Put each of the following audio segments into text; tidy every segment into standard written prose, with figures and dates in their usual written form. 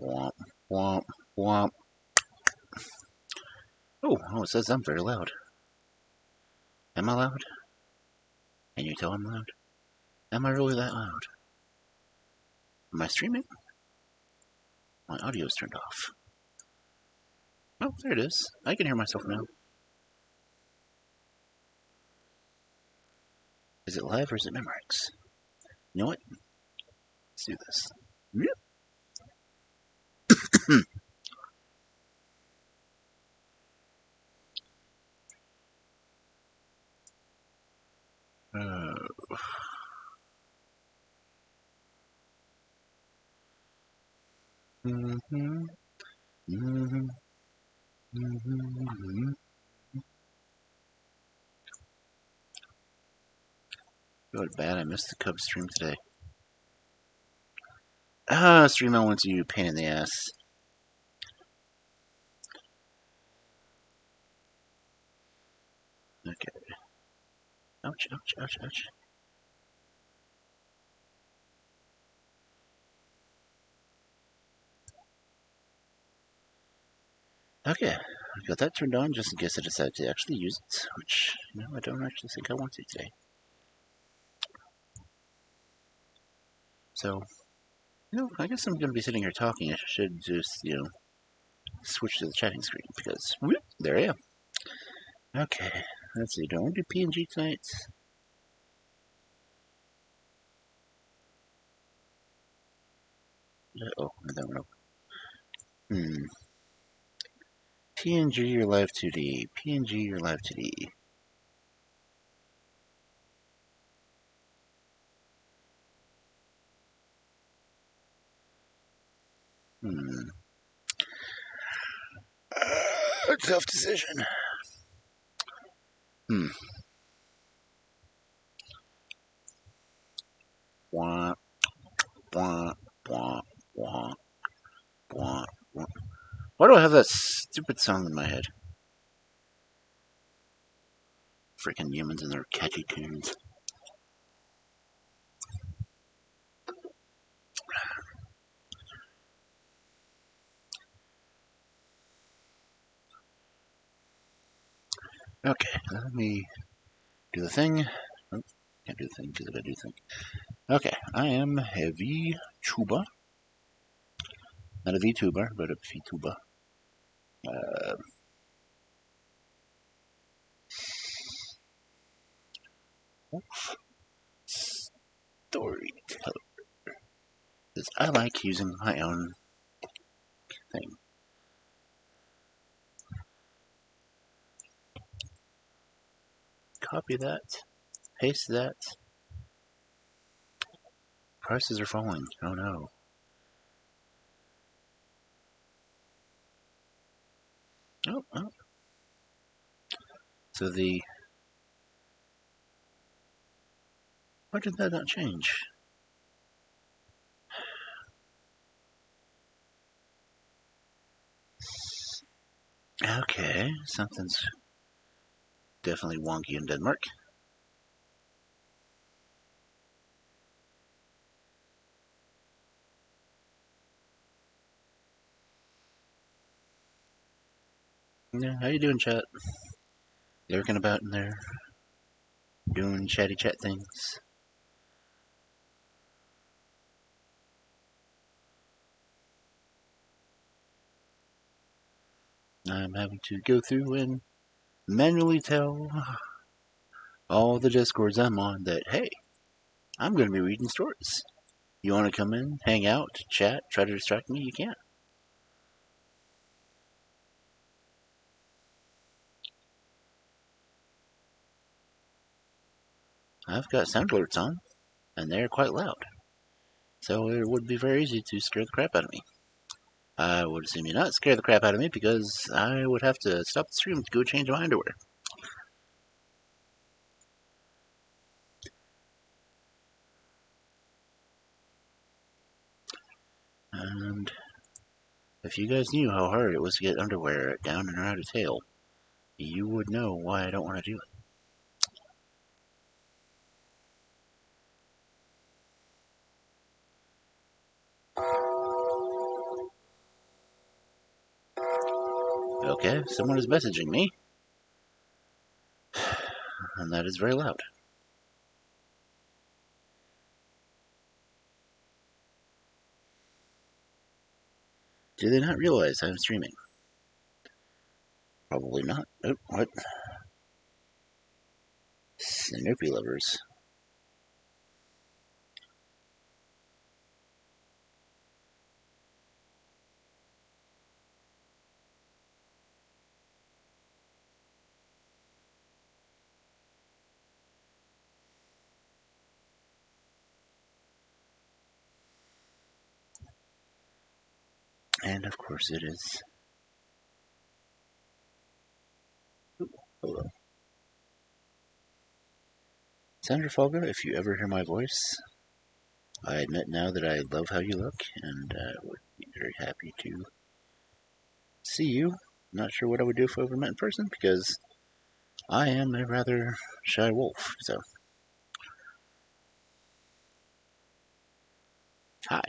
Womp, womp, womp. Oh, it says I'm very loud. Am I loud? Can you tell I'm loud? Am I really that loud? Am I streaming? My audio's turned off. Oh, there it is. I can hear myself now. Is it live or is it Memorex? You know what? Let's do this. Good, bad. I missed the Cubs stream today. Stream elements, you pain in the ass. Okay. Ouch, ouch, ouch, ouch. Okay, I've got that turned on just in case I decide to actually use it, which, I don't actually think I want to today. So, I guess I'm going to be sitting here talking. I should just, switch to the chatting screen because, whoop, there I am. Okay, let's see, do I want to do PNG tonight? Oh, I don't know. PNG or Live 2D? PNG or Live 2D? Tough decision. Wah, wah, wah, wah, wah, wah. Why do I have that stupid song in my head? Freaking humans and their catchy tunes. Okay, let me do the thing. Oh, can't do the thing because I gotta do the thing. Okay, I am a VTuber. Not a VTuber, but a VTuber. Storyteller. Because I like using my own thing. Copy that. Paste that. Prices are falling. Oh no. Oh. So why did that not change? Okay, something's definitely wonky in Denmark. Yeah, how you doing, chat? Lurking about in there, doing chatty chat things. I'm having to go through and manually tell all the discords I'm on that, hey, I'm going to be reading stories. You want to come in, hang out, chat, try to distract me? You can. I've got sound alerts on, and they're quite loud. So it would be very easy to scare the crap out of me. I would assume you not scare the crap out of me because I would have to stop the stream to go change my underwear. And if you guys knew how hard it was to get underwear down and around a tail, you would know why I don't want to do it. Okay, someone is messaging me, and that is very loud. Do they not realize I'm streaming? Probably not. Oh, what? Snoopy lovers. And of course it is. Ooh, hello. Sandra Falgo, if you ever hear my voice, I admit now that I love how you look, and would be very happy to see you. Not sure what I would do if I ever met in person, because I am a rather shy wolf, so. Hi.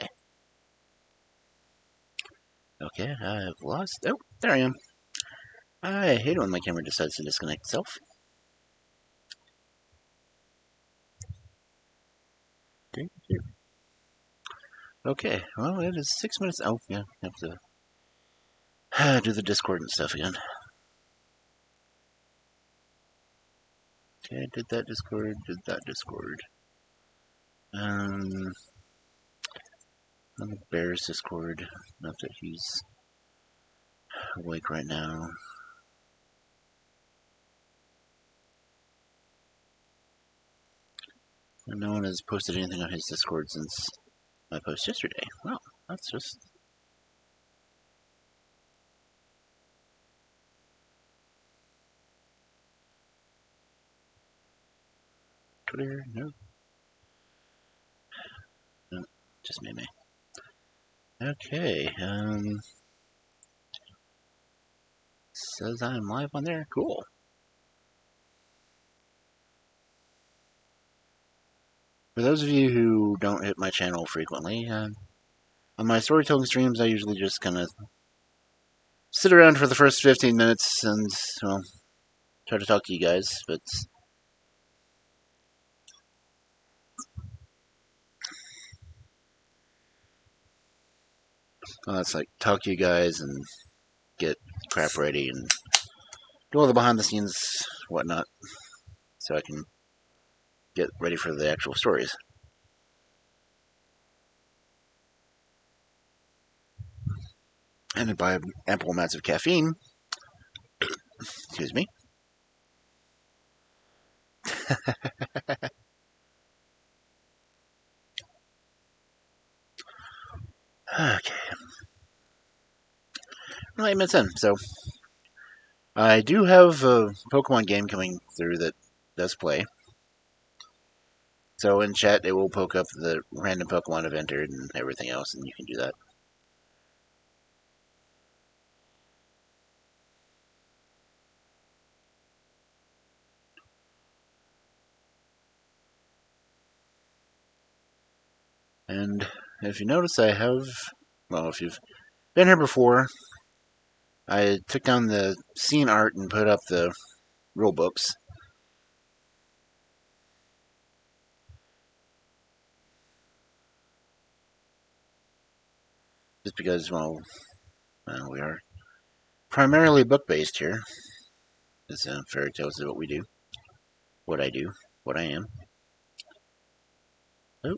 Okay, I've lost. Oh, there I am. I hate it when my camera decides to disconnect itself. Okay, well, it is 6 minutes. Oh, yeah, I have to do the Discord and stuff again. Okay, did that Discord, did that Discord. On the Bears Discord, not that he's awake right now. And no one has posted anything on his Discord since my post yesterday. Well, that's just... Twitter, no. No, just me. Okay, says I'm live on there. Cool. For those of you who don't hit my channel frequently, on my storytelling streams, I usually just kind of sit around for the first 15 minutes and, well, try to talk to you guys, but it's like talk to you guys and get crap ready and do all the behind the scenes whatnot so I can get ready for the actual stories. And by ample amounts of caffeine, excuse me. Okay. Well, 8 minutes in, so I do have a Pokemon game coming through that does play. So in chat, it will poke up the random Pokemon I've entered and everything else, and you can do that. And if you notice, I have, well, if you've been here before, I took down the scene art and put up the rule books. Just because, well, we are primarily book-based here. As fairy tales is what we do. What I do. What I am. Oh.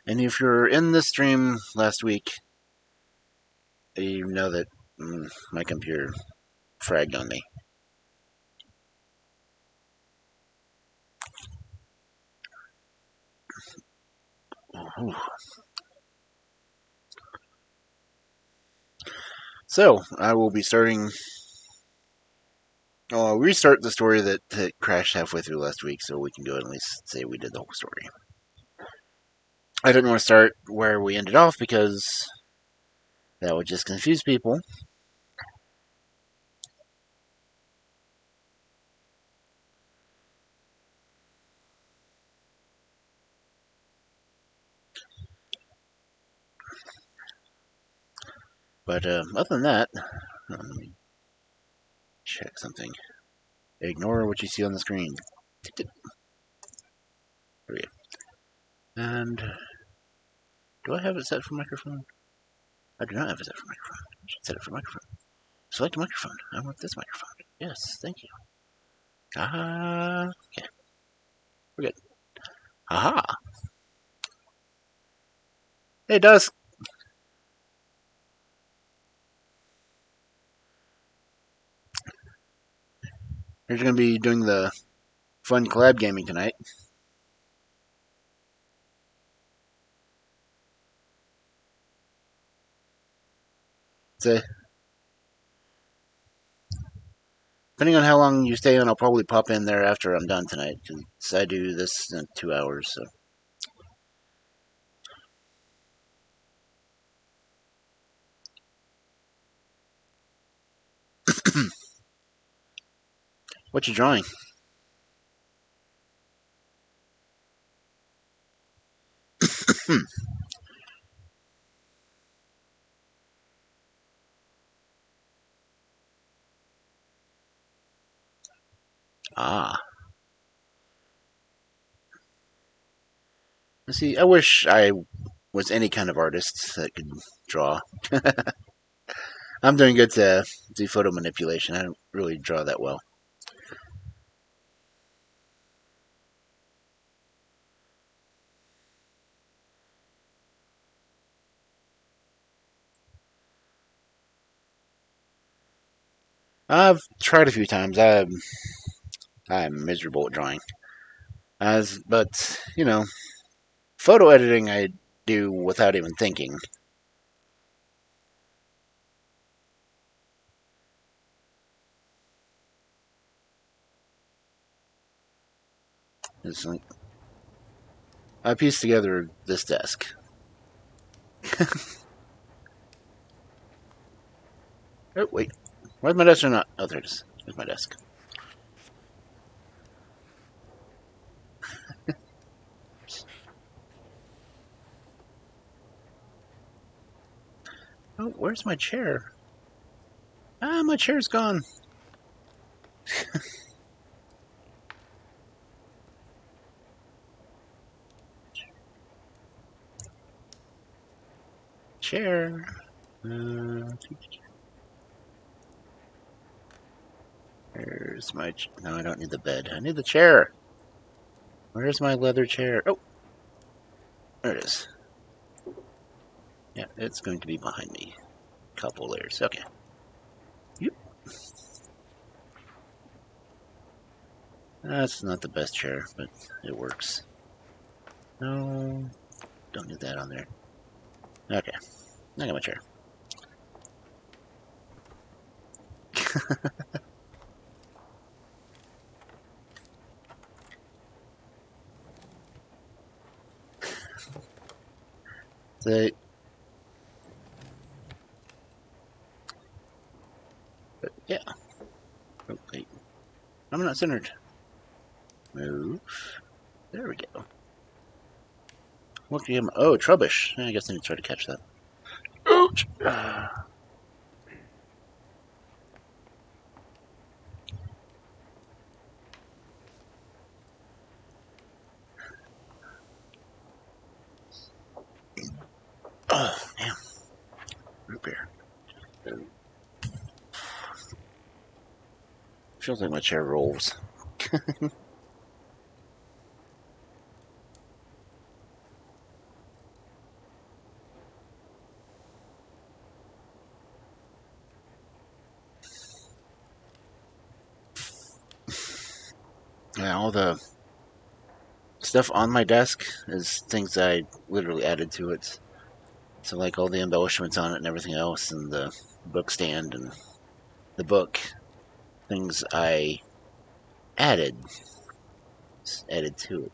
And if you're in the stream last week, you know that my computer fragged on me. Ooh. So, I will be starting... I'll restart the story that crashed halfway through last week, so we can go and at least say we did the whole story. I didn't want to start where we ended off because that would just confuse people. But other than that, let me check something. Ignore what you see on the screen. There we go. And do I have it set for microphone? I do not have it set for microphone. I should set it for microphone. Select microphone. I want this microphone. Yes, thank you. Ah, okay. We're good. Aha! Hey, Dusk! You're going to be doing the fun collab gaming tonight. So, depending on how long you stay on, I'll probably pop in there after I'm done tonight, because I do this in 2 hours, so. What you drawing? Ah. See, I wish I was any kind of artist that could draw. I'm doing good to do photo manipulation. I don't really draw that well. I've tried a few times. I'm miserable at drawing. But you know, photo editing I do without even thinking. It's like I pieced together this desk. Oh wait, where's my desk or not? Oh, there it is. There's my desk. Oh, where's my chair? Ah, my chair's gone. Chair. Where's my... No, I don't need the bed. I need the chair. Where's my leather chair? Oh, there it is. Yeah, it's going to be behind me. Couple layers. Okay. Yep. That's not the best chair, but it works. No, don't need that on there. Okay, I got my chair. So, but yeah. Oh, wait. I'm not centered. Move. There we go. What game? Oh, Trubbish. I guess I need to try to catch that. Ouch! Oh, damn. Root beer. Feels like my chair rolls. Yeah, all the stuff on my desk is things I literally added to it. So, like all the embellishments on it and everything else, and the book stand and the book, things I added, added to it.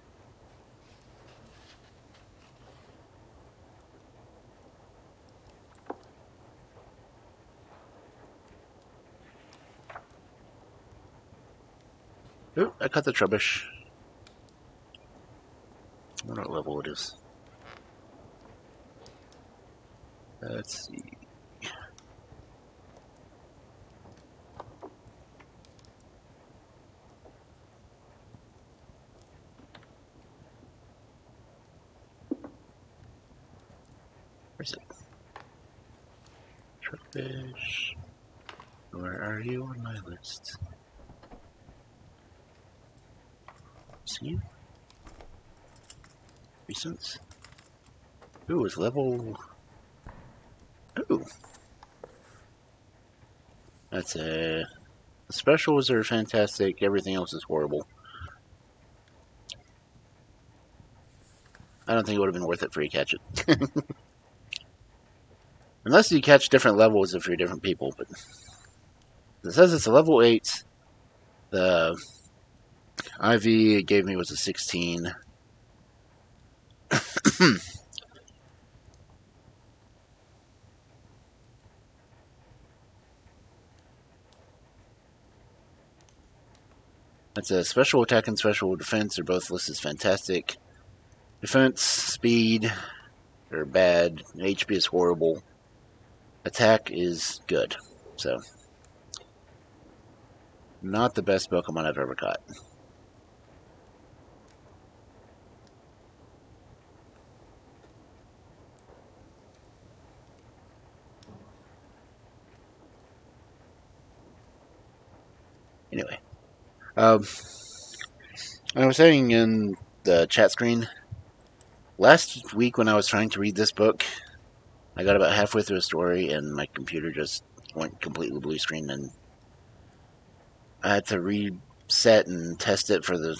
Ooh, I cut the Trubbish. I wonder what level it is. Let's see. Where's it? Trupfish. Where are you on my list? See you? Recents? Ooh, it's level... Ooh. That's a... The specials are fantastic, everything else is horrible. I don't think it would have been worth it for you to catch it. Unless you catch different levels if you're different people, but... It says it's a level 8. The IV it gave me was a 16. That's a special attack and special defense are both listed as fantastic. Defense, speed are bad. HP is horrible. Attack is good. So, not the best Pokemon I've ever caught. Anyway, I was saying in the chat screen, last week when I was trying to read this book, I got about halfway through a story and my computer just went completely blue screen and I had to reset and test it for the...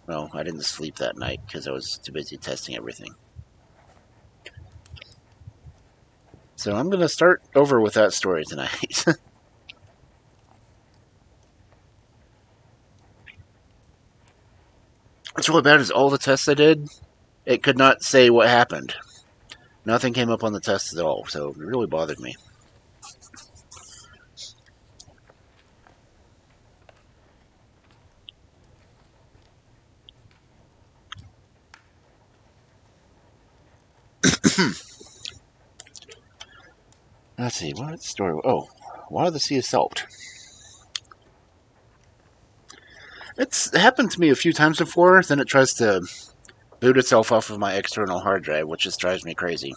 Well, I didn't sleep that night because I was too busy testing everything. So I'm going to start over with that story tonight. What's really bad is all the tests I did, it could not say what happened. Nothing came up on the test at all, so it really bothered me. Let's see, what story? Oh, Water the Sea of Salt. It's happened to me a few times before, then it tries to boot itself off of my external hard drive, which just drives me crazy.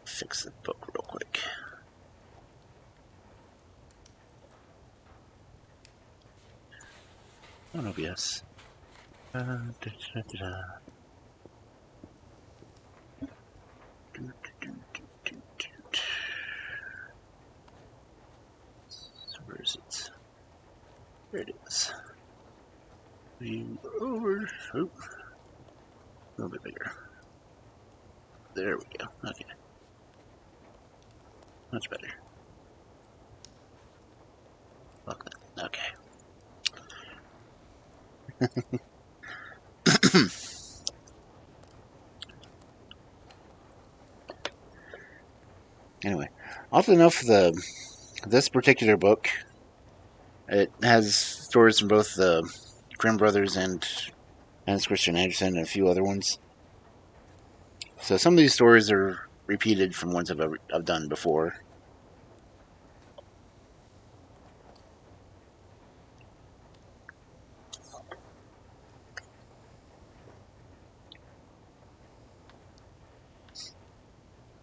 Fix the book real quick. On OBS. So where is it? There it is. View over. Oh, a little bit bigger. There we go. Okay. Much better. Lock that. Okay. Anyway, oddly enough, this particular book, it has stories from both the Grimm brothers and Hans Christian Andersen and a few other ones. So some of these stories are repeated from ones I've done before.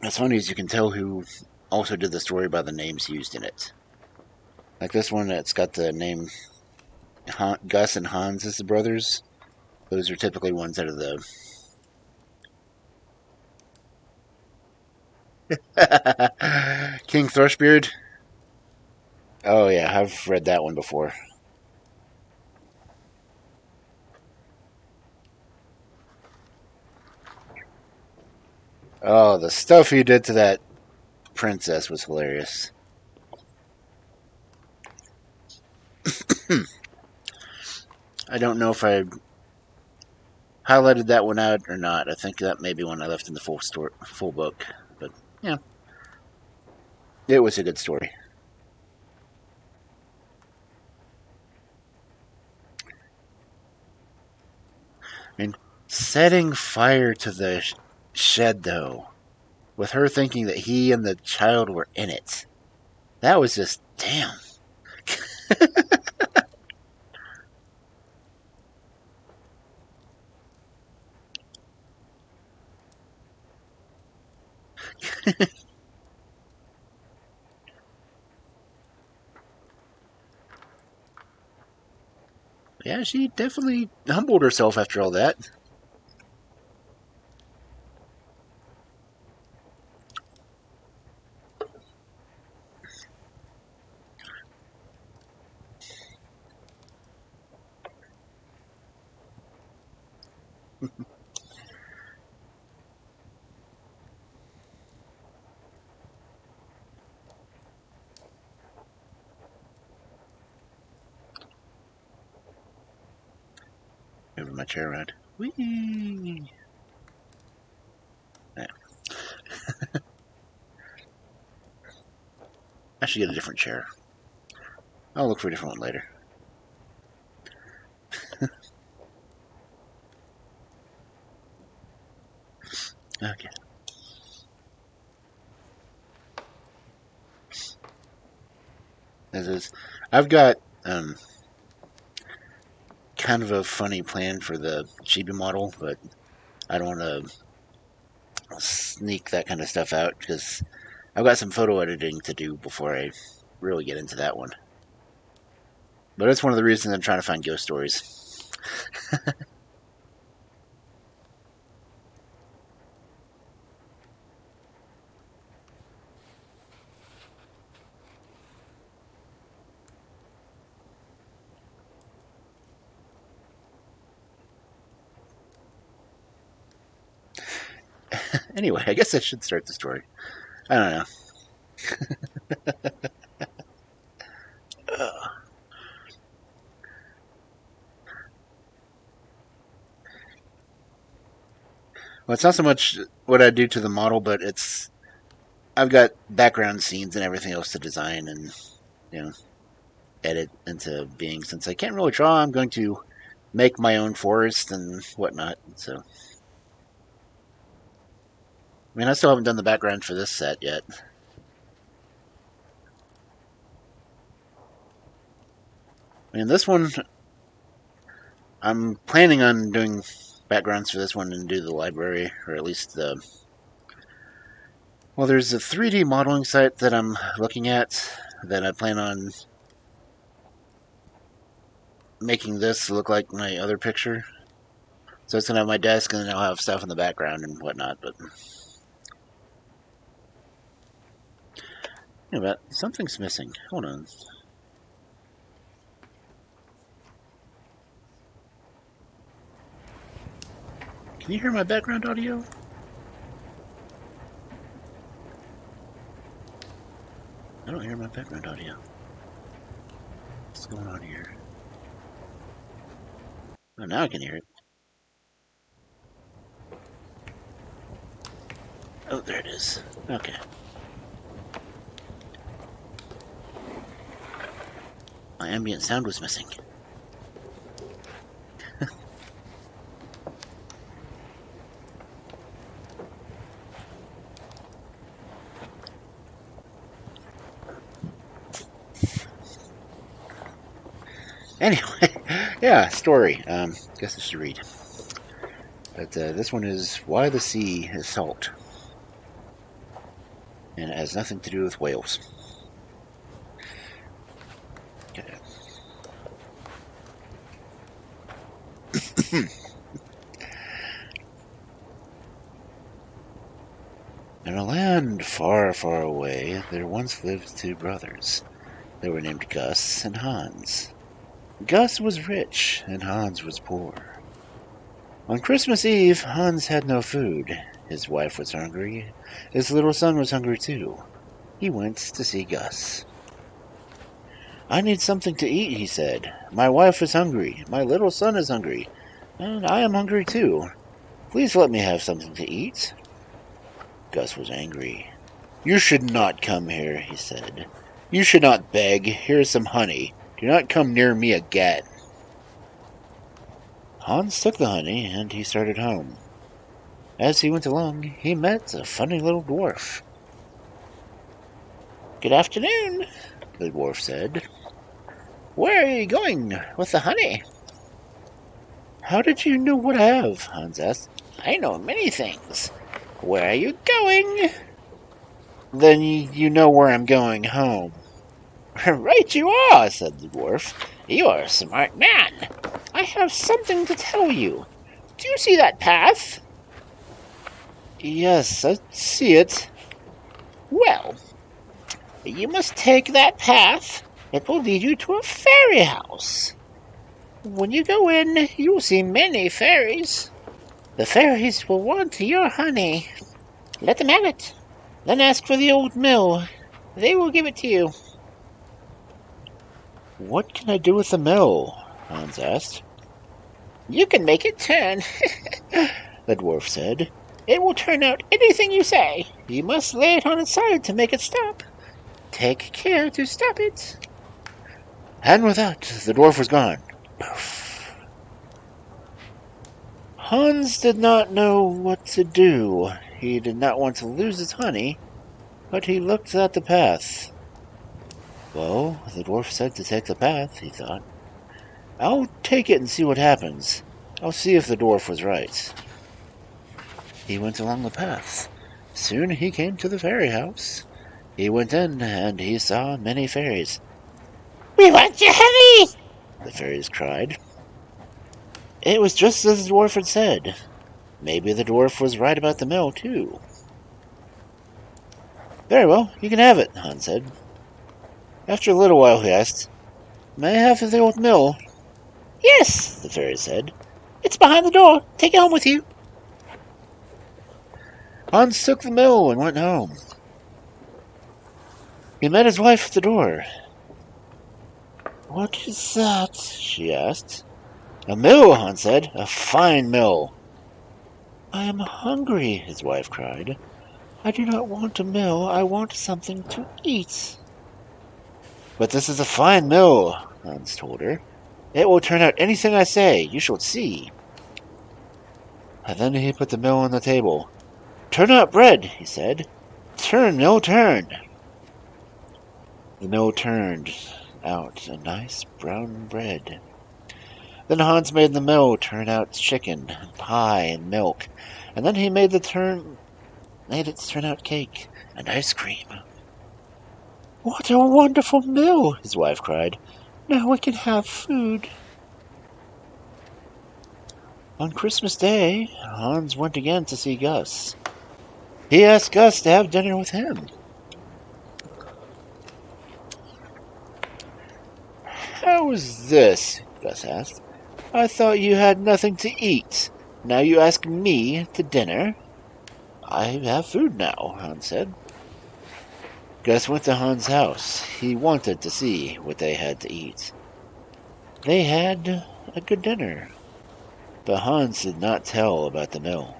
What's funny is you can tell who also did the story by the names used in it. Like this one, it's got the name Gus and Hans as the brothers. Those are typically ones out of the... King Thrushbeard? Oh yeah, I've read that one before. Oh, the stuff he did to that princess was hilarious. I don't know if I highlighted that one out or not. I think that may be one I left in the full book. But, yeah. It was a good story. I mean, Setting fire to the shed, though, with her thinking that he and the child were in it. That was just, damn. Yeah, she definitely humbled herself after all that. Moving my chair around. Whee! Yeah. I should get a different chair. I'll look for a different one later. Okay. This is, I've got kind of a funny plan for the Chibi model, but I don't want to sneak that kind of stuff out because I've got some photo editing to do before I really get into that one. But that's one of the reasons I'm trying to find ghost stories. Anyway, I guess I should start the story. I don't know. Well, it's not so much what I do to the model, but it's I've got background scenes and everything else to design and edit into being. Since I can't really draw, I'm going to make my own forest and whatnot. So, I mean, I still haven't done the background for this set yet. I mean, this one, I'm planning on doing backgrounds for this one and do the library, or at least the... Well, there's a 3D modeling site that I'm looking at that I plan on making this look like my other picture. So it's going to have my desk and then I'll have stuff in the background and whatnot, but... Yeah, but something's missing. Hold on. Can you hear my background audio? I don't hear my background audio. What's going on here? Oh, now I can hear it. Oh, there it is. Okay. My ambient sound was missing. Anyway, yeah, story. Guess I should read. But this one is Why the Sea is Salt. And it has nothing to do with whales. Okay. In a land far, far away, there once lived two brothers. They were named Gus and Hans. Gus was rich, and Hans was poor. On Christmas Eve, Hans had no food. His wife was hungry. His little son was hungry too. He went to see Gus. "I need something to eat," he said. "My wife is hungry. My little son is hungry. And I am hungry too. Please let me have something to eat." Gus was angry. "You should not come here," he said. "You should not beg. Here is some honey. Do not come near me again." Hans took the honey, and he started home. As he went along, he met a funny little dwarf. "Good afternoon," the dwarf said. "Where are you going with the honey?" "How did you know what I have?" Hans asked. "I know many things. Where are you going?" "Then you know where I'm going home." "Right you are," said the dwarf. "You are a smart man. I have something to tell you. Do you see that path?" "Yes, I see it." "Well, you must take that path. It will lead you to a fairy house. When you go in, you will see many fairies. The fairies will want your honey. Let them have it. Then ask for the old mill. They will give it to you." "What can I do with the mill?" Hans asked. "You can make it turn," the dwarf said. "It will turn out anything you say. You must lay it on its side to make it stop. Take care to stop it." And with that, the dwarf was gone. Poof. Hans did not know what to do. He did not want to lose his honey, but he looked at the path. "Well, the dwarf said to take the path," he thought. "I'll take it and see what happens. I'll see if the dwarf was right." He went along the path. Soon he came to the fairy house. He went in, and he saw many fairies. "We want your honey!" the fairies cried. It was just as the dwarf had said. Maybe the dwarf was right about the mill, too. "Very well, you can have it," Hans said. After a little while he asked, "May I have the old mill?" "Yes," the fairy said. "It's behind the door. Take it home with you." Hans took the mill and went home. He met his wife at the door. "What is that?" she asked. "A mill," Hans said. "A fine mill." "I am hungry," his wife cried. "I do not want a mill. I want something to eat." "But this is a fine mill," Hans told her. "It will turn out anything I say. You shall see." And then he put the mill on the table. "Turn out bread," he said. "Turn, mill, turn." The mill turned out a nice brown bread. Then Hans made the mill turn out chicken, and pie, and milk, and then he made it turn out cake and ice cream. "What a wonderful mill!" his wife cried. "Now we can have food." On Christmas Day, Hans went again to see Gus. He asked Gus to have dinner with him. "How is this?" Gus asked. "I thought you had nothing to eat. Now you ask me to dinner?" "I have food now," Hans said. Gus went to Hans' house. He wanted to see what they had to eat. They had a good dinner, but Hans did not tell about the mill.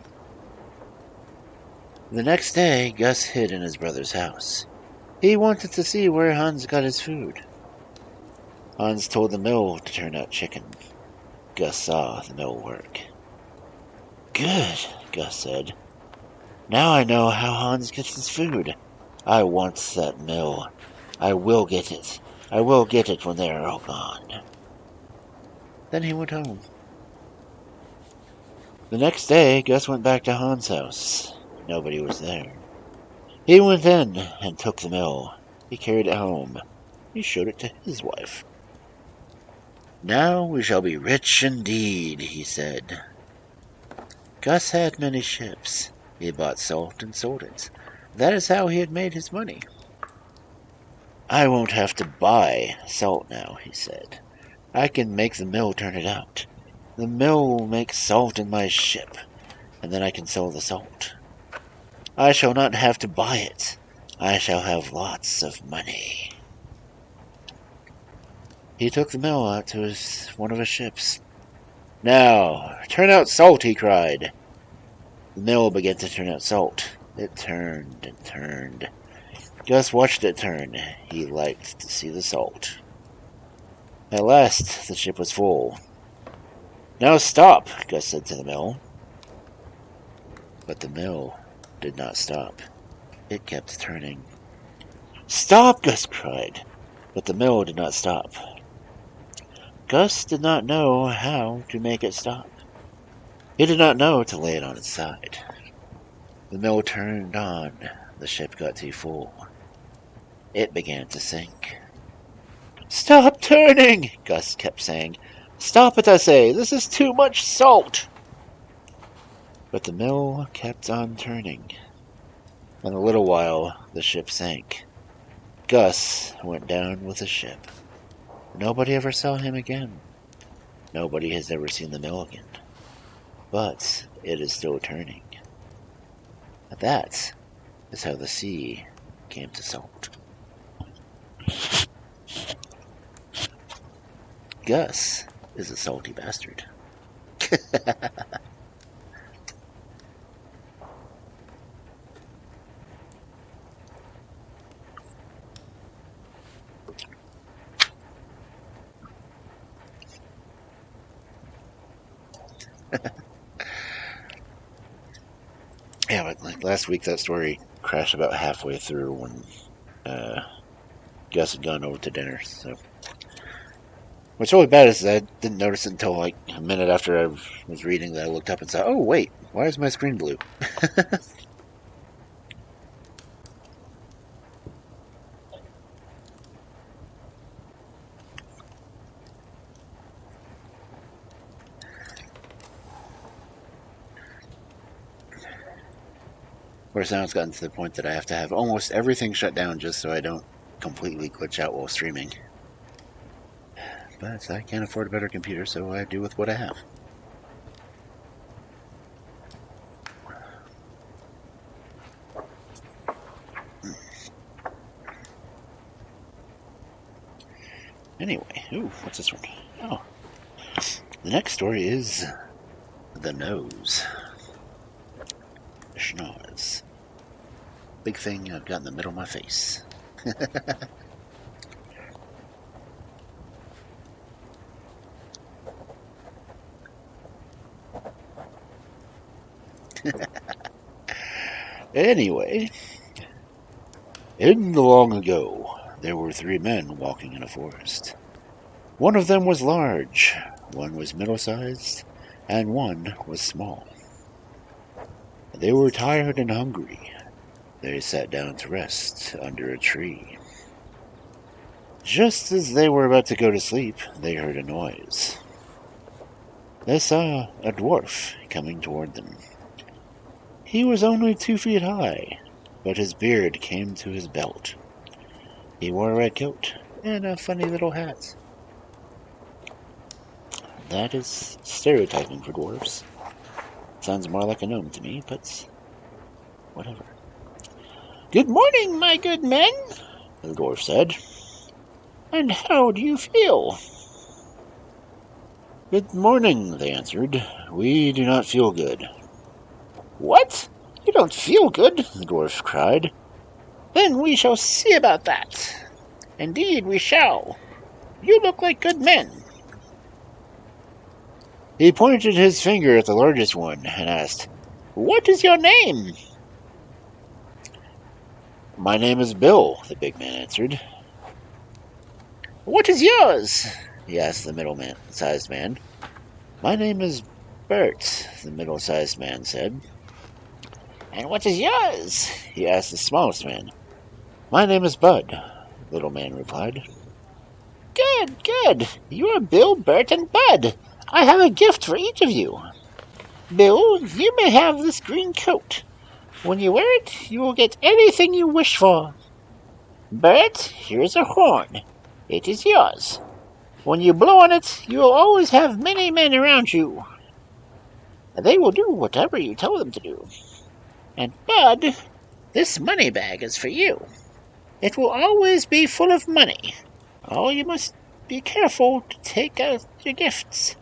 The next day, Gus hid in his brother's house. He wanted to see where Hans got his food. Hans told the mill to turn out chicken. Gus saw the mill work. "Good," Gus said. "Now I know how Hans gets his food. I want that mill. I will get it. I will get it when they are all gone." Then he went home. The next day, Gus went back to Hans' house. Nobody was there. He went in and took the mill. He carried it home. He showed it to his wife. "Now we shall be rich indeed," he said. Gus had many ships. He bought salt and sold it. That is how he had made his money. "I won't have to buy salt now," he said. "I can make the mill turn it out. The mill will make salt in my ship, and then I can sell the salt. I shall not have to buy it. I shall have lots of money." He took the mill out to one of his ships. "Now, turn out salt," he cried. The mill began to turn out salt. It turned and turned. Gus watched it turn. He liked to see the salt. At last, the ship was full. "Now stop," Gus said to the mill. But the mill did not stop. It kept turning. "Stop!" Gus cried. But the mill did not stop. Gus did not know how to make it stop. He did not know to lay it on its side. The mill turned on. The ship got too full. It began to sink. "Stop turning!" Gus kept saying. "Stop it, I say! This is too much salt!" But the mill kept on turning. In a little while, the ship sank. Gus went down with the ship. Nobody ever saw him again. Nobody has ever seen the mill again. But it is still turning. That is how the sea came to salt. Gus is a salty bastard. Yeah, but like last week that story crashed about halfway through when Gus had gone over to dinner. So what's really bad is I didn't notice it until like a minute after I was reading that I looked up and saw, oh wait, why is my screen blue? Of course, now it's gotten to the point that I have to have almost everything shut down just so I don't completely glitch out while streaming. But I can't afford a better computer, so I do with what I have. Anyway, ooh, what's this one? Oh, the next story is The Nose. Schnoz. Big thing I've got in the middle of my face. Anyway, in the long ago, there were 3 men walking in a forest. One of them was large, one was middle-sized, and one was small. They were tired and hungry. They sat down to rest under a tree. Just as they were about to go to sleep, they heard a noise. They saw a dwarf coming toward them. He was only 2 feet high, but his beard came to his belt. He wore a red coat and a funny little hat. That is stereotyping for dwarves. Sounds more like a gnome to me, but whatever. "Good morning, my good men," the dwarf said. "And how do you feel?" "Good morning," they answered. "We do not feel good." "What? You don't feel good?" the dwarf cried. "Then we shall see about that. Indeed we shall. You look like good men." He pointed his finger at the largest one and asked, "What is your name?" "My name is Bill," the big man answered. "What is yours?" he asked the middle-sized man. "My name is Bert," the middle-sized man said. "And what is yours?" he asked the smallest man. "My name is Bud," the little man replied. "Good, good. You are Bill, Bert, and Bud. I have a gift for each of you. Bill, you may have this green coat. When you wear it, you will get anything you wish for. Bert, here is a horn. It is yours. When you blow on it, you will always have many men around you. They will do whatever you tell them to do. And Bud, this money bag is for you. It will always be full of money. Oh, you must be careful to take out your gifts.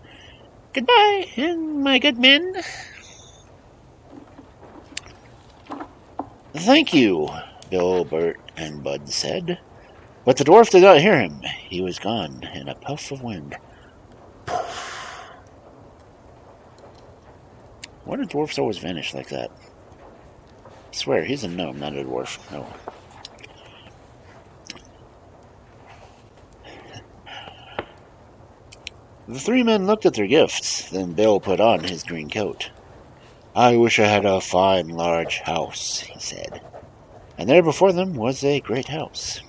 Goodbye, and my good men." "Thank you," Bill, Bert, and Bud said. But the dwarf did not hear him. He was gone in a puff of wind. Why do dwarfs always vanish like that? I swear, he's a gnome, not a dwarf. Oh. The three men looked at their gifts. Then Bill put on his green coat. I wish I had a fine, large house, he said. And there before them was a great house.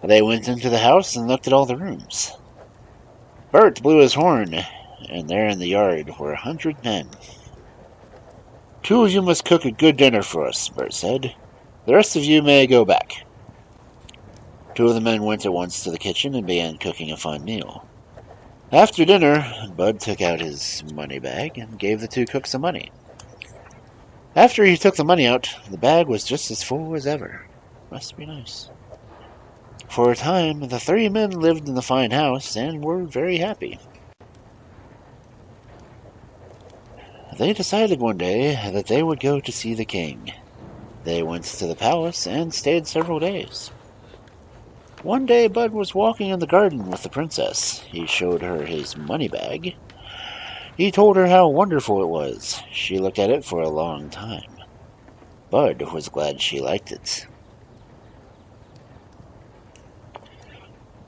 They went into the house and looked at all the rooms. Bert blew his horn, and there in the yard were 100 men. 2 of you must cook a good dinner for us, Bert said. The rest of you may go back. 2 of the men went at once to the kitchen and began cooking a fine meal. After dinner, Bud took out his money bag and gave the 2 cooks some money. After he took the money out, the bag was just as full as ever. Must be nice. For a time, the 3 men lived in the fine house and were very happy. They decided one day that they would go to see the king. They went to the palace and stayed several days. One day, Bud was walking in the garden with the princess. He showed her his money bag. He told her how wonderful it was. She looked at it for a long time. Bud was glad she liked it.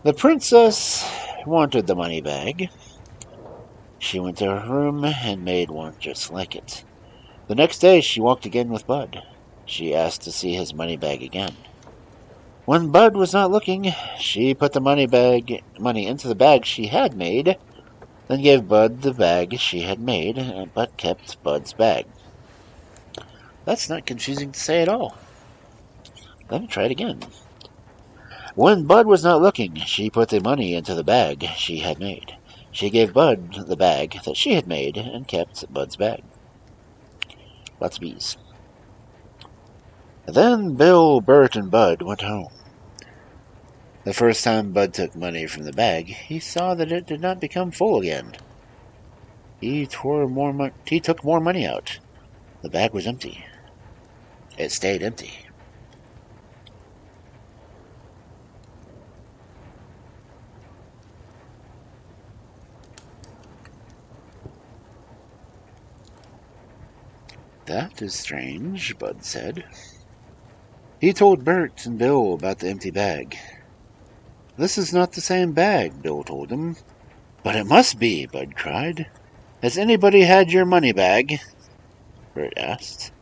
The princess wanted the money bag. She went to her room and made one just like it. The next day she walked again with Bud. She asked to see his money bag again. When Bud was not looking, she put the money into the bag she had made, then gave Bud the bag she had made, but kept Bud's bag. That's not confusing to say at all. Let me try it again. When Bud was not looking, she put the money into the bag she had made. She gave Bud the bag that she had made and kept Bud's bag. Lots of bees. Then Bill, Bert, and Bud went home. The first time Bud took money from the bag, he saw that it did not become full again. He took more money out. The bag was empty. It stayed empty. That is strange, Bud said. He told Bert and Bill about the empty bag. This is not the same bag, Bill told him. But it must be, Bud cried. Has anybody had your money bag? Bert asked.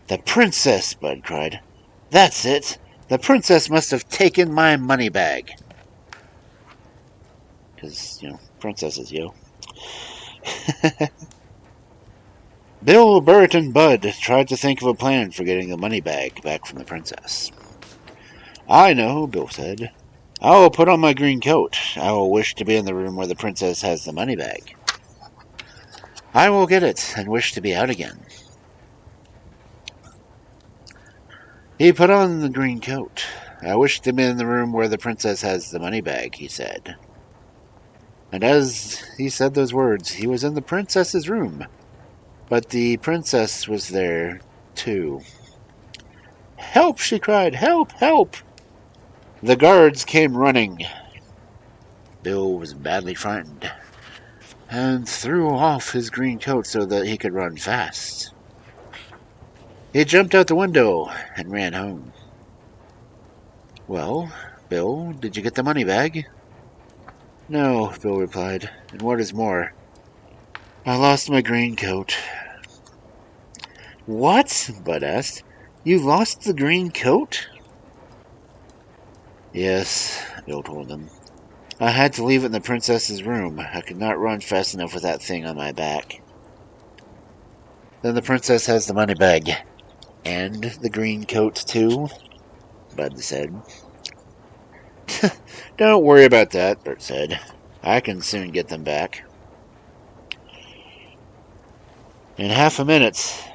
The princess, Bud cried. That's it. The princess must have taken my money bag. Because, princesses, Bill, Bert, and Bud tried to think of a plan for getting the money bag back from the princess. I know, Bill said. I will put on my green coat. I will wish to be in the room where the princess has the money bag. I will get it and wish to be out again. He put on the green coat. I wish to be in the room where the princess has the money bag, he said. And as he said those words, he was in the princess's room. But the princess was there, too. Help, she cried. Help, help! The guards came running. Bill was badly frightened and threw off his green coat so that he could run fast. He jumped out the window and ran home. Well, Bill, did you get the money bag? No, Bill replied, and what is more, I lost my green coat. What? Bud asked. You lost the green coat? Yes, Bill told him. I had to leave it in the princess's room. I could not run fast enough with that thing on my back. Then the princess has the money bag. And the green coat, too? Bud said. Don't worry about that, Bert said. I can soon get them back. In half a minute,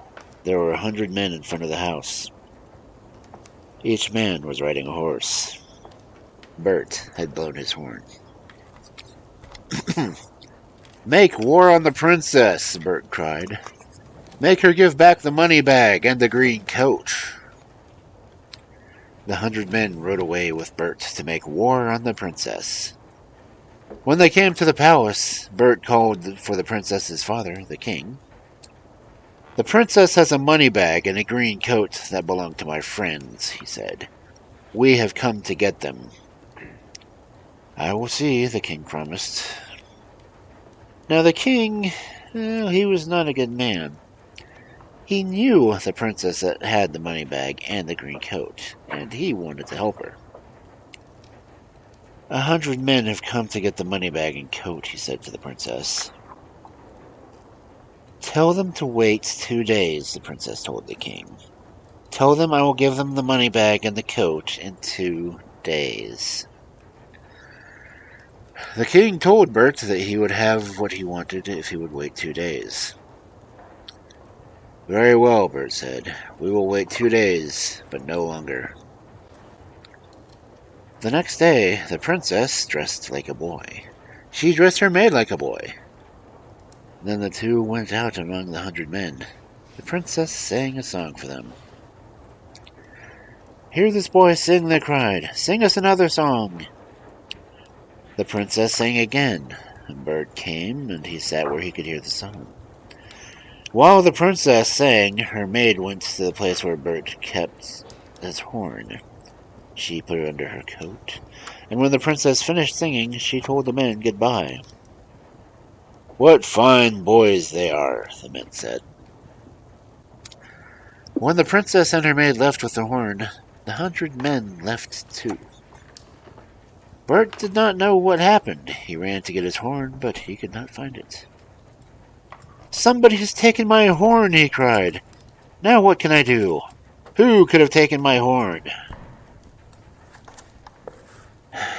there were 100 men in front of the house. Each man was riding a horse. Bert had blown his horn. Make war on the princess, Bert cried. Make her give back the money bag and the green coat. The 100 men rode away with Bert to make war on the princess. When they came to the palace, Bert called for the princess's father, the king. The princess has a money bag and a green coat that belong to my friends, he said. We have come to get them. I will see, the king promised. Now the king, he was not a good man. He knew the princess that had the money bag and the green coat, and he wanted to help her. 100 men have come to get the money bag and coat, he said to the princess. Tell them to wait 2 days, the princess told the king. Tell them I will give them the money bag and the coat in 2 days. The king told Bert that he would have what he wanted if he would wait 2 days. Very well, Bert said. We will wait 2 days, but no longer. The next day, the princess dressed like a boy. She dressed her maid like a boy. Then the two went out among the 100 men. The princess sang a song for them. Hear this boy sing, they cried. Sing us another song. The princess sang again. Bert came, and he sat where he could hear the song. While the princess sang, her maid went to the place where Bert kept his horn. She put it under her coat, and when the princess finished singing, she told the men goodbye. What fine boys they are, the men said. When the princess and her maid left with the horn, the 100 men left too. Bert did not know what happened. He ran to get his horn, but he could not find it. Somebody has taken my horn, he cried. Now what can I do? Who could have taken my horn?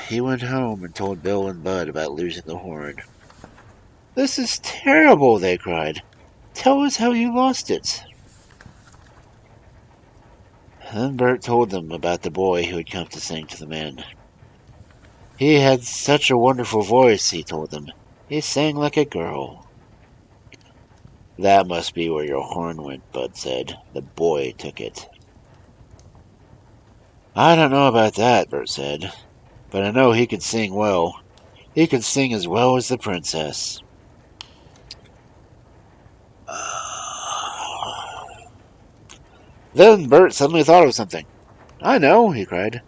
He went home and told Bill and Bud about losing the horn. This is terrible, they cried. Tell us how you lost it. Then Bert told them about the boy who had come to sing to the men. He had such a wonderful voice, he told them. He sang like a girl. That must be where your horn went, Bud said. The boy took it. I don't know about that, Bert said, but I know he could sing well. He could sing as well as the princess. Then Bert suddenly thought of something. I know, he cried.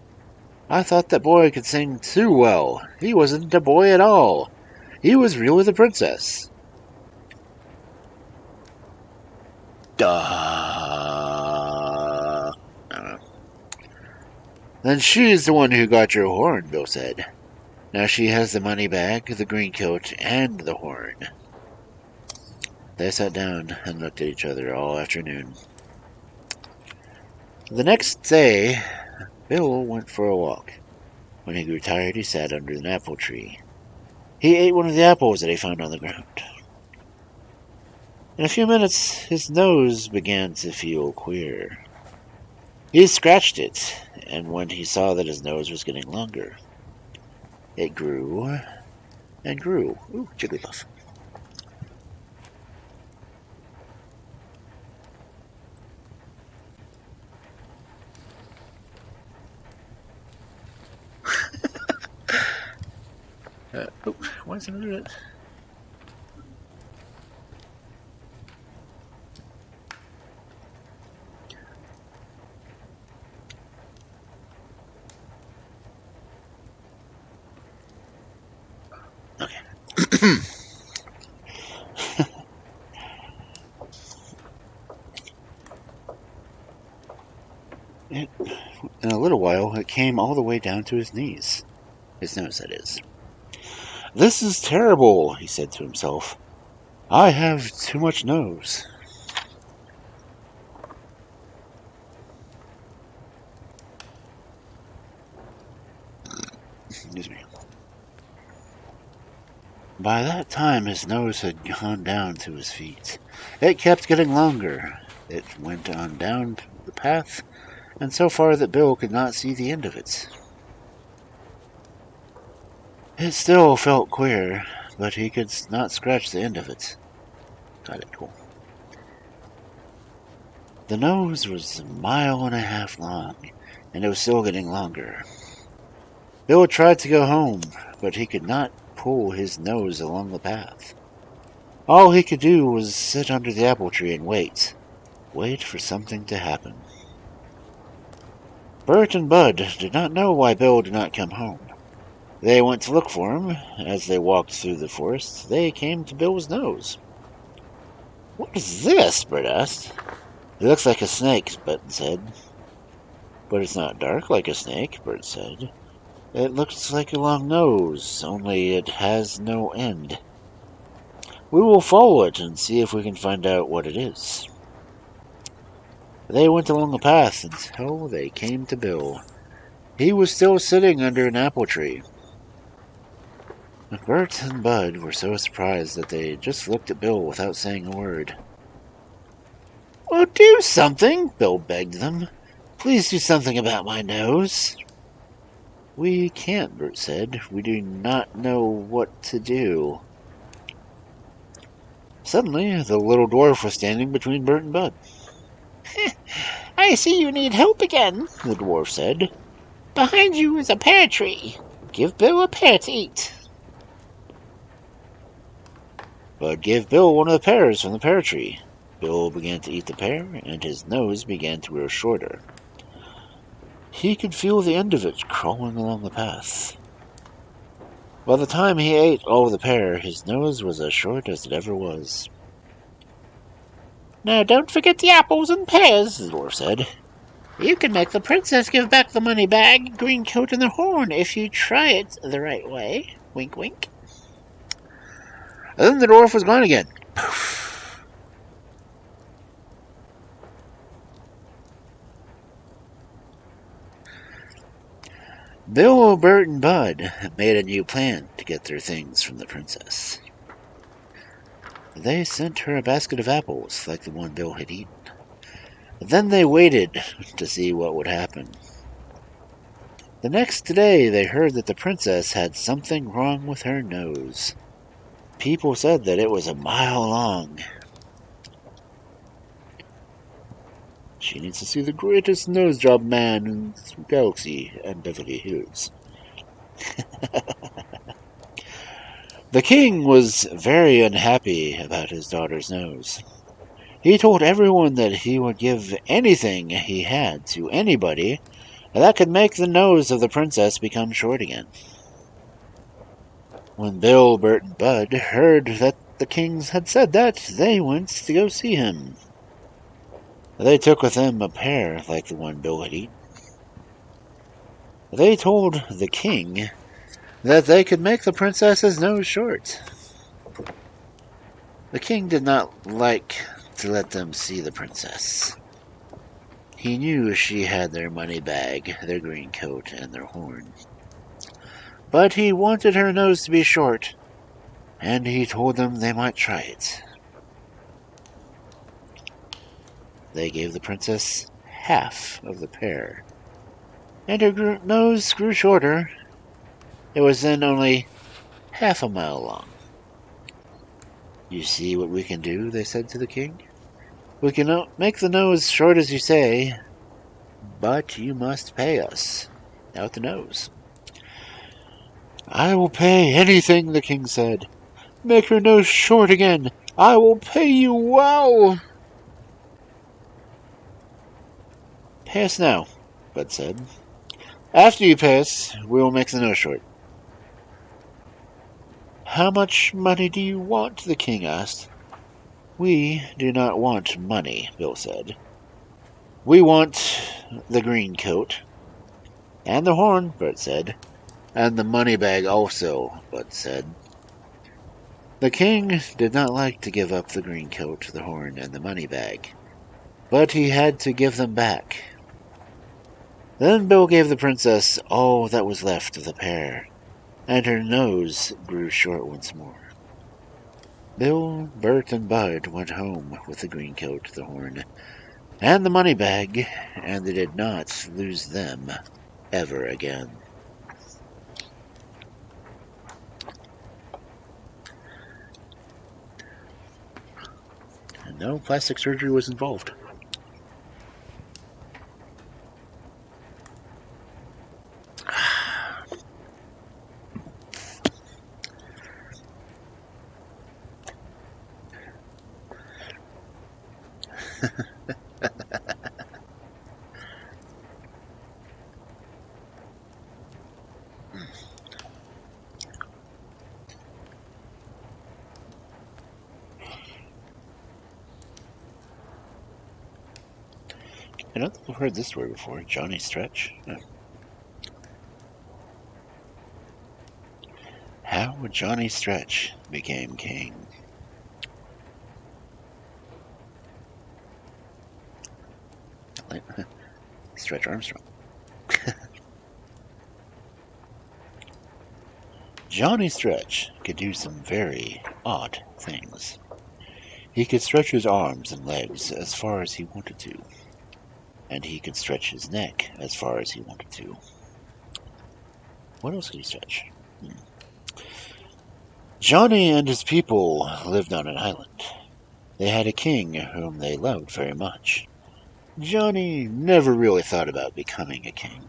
I thought that boy could sing too well. He wasn't a boy at all. He was really the princess. Duh. Then she's the one who got your horn, Bill said. Now she has the money bag, the green coat, and the horn. They sat down and looked at each other all afternoon. The next day, Bill went for a walk. When he grew tired, he sat under an apple tree. He ate one of the apples that he found on the ground. In a few minutes, his nose began to feel queer. He scratched it, and when he saw that his nose was getting longer, it grew and grew. Ooh, Jigglypuff. Why is it do that? Okay. In a little while, it came all the way down to his knees. His nose, that is. This is terrible, he said to himself. I have too much nose. Excuse me. By that time, his nose had gone down to his feet. It kept getting longer. It went on down the path, and so far that Bill could not see the end of it. It still felt queer, but he could not scratch the end of it. Got it, cool. The nose was 1.5 miles long, and it was still getting longer. Bill tried to go home, but he could not pull his nose along the path. All he could do was sit under the apple tree and wait. wait for something to happen. Bert and Bud did not know why Bill did not come home. They went to look for him. As they walked through the forest, they came to Bill's nose. "What is this?" Bert asked. "It looks like a snake," Bud said. "But it's not dark like a snake," Bert said. "It looks like a long nose, only it has no end. We will follow it and see if we can find out what it is." They went along the path until they came to Bill. He was still sitting under an apple tree. Bert and Bud were so surprised that they just looked at Bill without saying a word. "Oh, do something," Bill begged them. "Please do something about my nose." "We can't," Bert said. "We do not know what to do." Suddenly, the little dwarf was standing between Bert and Bud. "I see you need help again," the dwarf said. "Behind you is a pear tree. Give Bill a pear to eat." Bud gave Bill one of the pears from the pear tree. Bill began to eat the pear, and his nose began to grow shorter. He could feel the end of it crawling along the path. By the time he ate all of the pear, his nose was as short as it ever was. "Now don't forget the apples and pears," the dwarf said. "You can make the princess give back the money bag, green coat, and the horn if you try it the right way." Wink, wink. And then the dwarf was gone again. Poof. Bill, Bert, and Bud made a new plan to get their things from the princess. They sent her a basket of apples like the one Bill had eaten. Then they waited to see what would happen. The next day they heard that the princess had something wrong with her nose. People said that it was a mile long. "She needs to see the greatest nose job man in the galaxy and Beverly Hills." The king was very unhappy about his daughter's nose. He told everyone that he would give anything he had to anybody that could make the nose of the princess become short again. When Bill, Bert, and Bud heard that the king had said that, they went to go see him. They took with them a pear like the one Bill had eaten. They told the king that they could make the princess's nose short. The king did not like to let them see the princess. He knew she had their money bag, their green coat, and their horn. But he wanted her nose to be short, and he told them they might try it. They gave the princess half of the pear, and her nose grew shorter. It was then only half a mile long. "You see what we can do," they said to the king. "We can make the nose short as you say, but you must pay us out the nose." "I will pay anything," the king said. "Make her nose short again. I will pay you well." "Pay us now," Bud said. "After you pay us, we will make the nose short." "How much money do you want?" the king asked. "We do not want money," Bill said. "We want the green coat." "And the horn," Bert said. "And the money bag also," Bud said. The king did not like to give up the green coat, the horn, and the money bag, but he had to give them back. Then Bill gave the princess all that was left of the pear, and her nose grew short once more. Bill, Bert, and Bud went home with the green coat, the horn, and the money bag, and they did not lose them ever again. And no plastic surgery was involved. I don't think I've heard this word before. Johnny Stretch? No. How Johnny Stretch became king. Stretch Armstrong. Johnny Stretch could do some very odd things. He could stretch his arms and legs as far as he wanted to, and he could stretch his neck as far as he wanted to. What else could he stretch? Johnny and his people lived on an island. They had a king whom they loved very much. Johnny never really thought about becoming a king.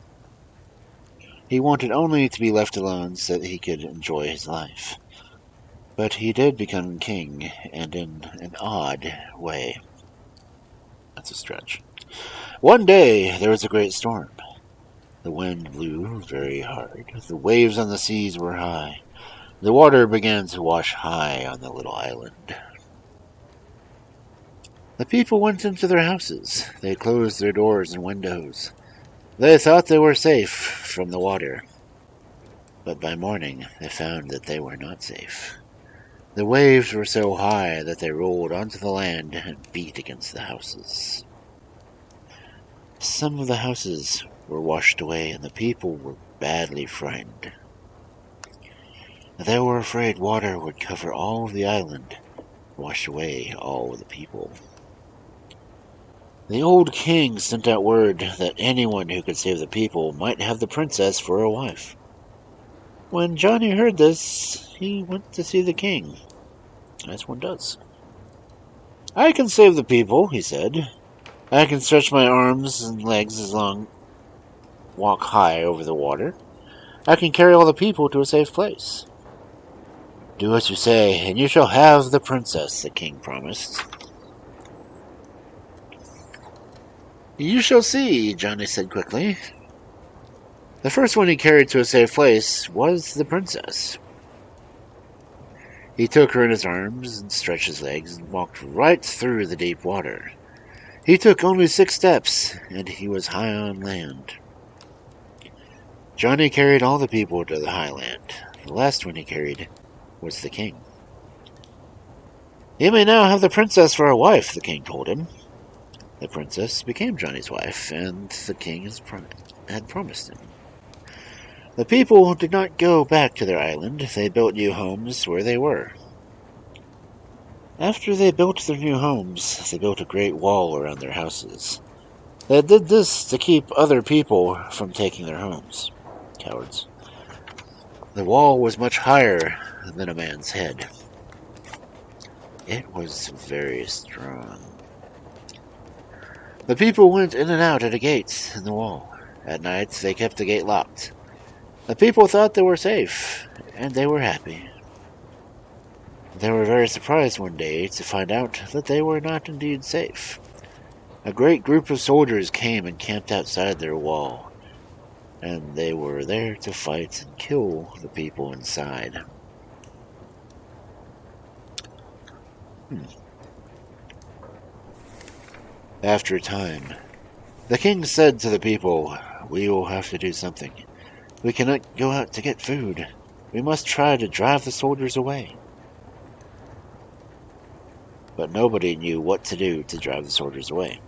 He wanted only to be left alone so that he could enjoy his life. But he did become king, and in an odd way. That's a stretch. One day, there was a great storm. The wind blew very hard. The waves on the seas were high. The water began to wash high on the little island. The people went into their houses. They closed their doors and windows. They thought they were safe from the water. But by morning, they found that they were not safe. The waves were so high that they rolled onto the land and beat against the houses. Some of the houses were washed away, and the people were badly frightened. They were afraid water would cover all of the island, wash away all of the people. The old king sent out word that anyone who could save the people might have the princess for a wife. When Johnny heard this, he went to see the king, as one does. "I can save the people," he said. "I can stretch my arms and legs as long, walk high over the water. I can carry all the people to a safe place." "Do as you say, and you shall have the princess," the king promised. "You shall see," Johnny said quickly. The first one he carried to a safe place was the princess. He took her in his arms and stretched his legs and walked right through the deep water. He took only 6 steps, and he was high on land. Johnny carried all the people to the high land. The last one he carried was the king. "You may now have the princess for a wife," the king told him. The princess became Johnny's wife, and the king had promised him. The people did not go back to their island. They built new homes where they were. After they built their new homes, they built a great wall around their houses. They did this to keep other people from taking their homes. Cowards. The wall was much higher than a man's head. It was very strong. The people went in and out at a gate in the wall. At night, they kept the gate locked. The people thought they were safe, and they were happy. They were very surprised one day to find out that they were not indeed safe. A great group of soldiers came and camped outside their wall, and they were there to fight and kill the people inside. After a time, the king said to the people, "We will have to do something. We cannot go out to get food. We must try to drive the soldiers away." But nobody knew what to do to drive the soldiers away.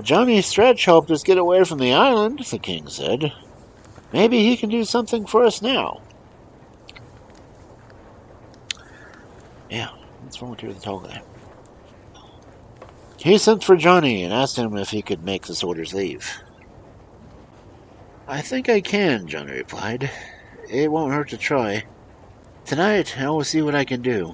"Johnny Stretch helped us get away from the island," the king said. "Maybe he can do something for us now." Yeah, let's volunteer the tall guy. He sent for Johnny and asked him if he could make the soldiers leave. "I think I can," Johnny replied. "It won't hurt to try. Tonight, I will see what I can do."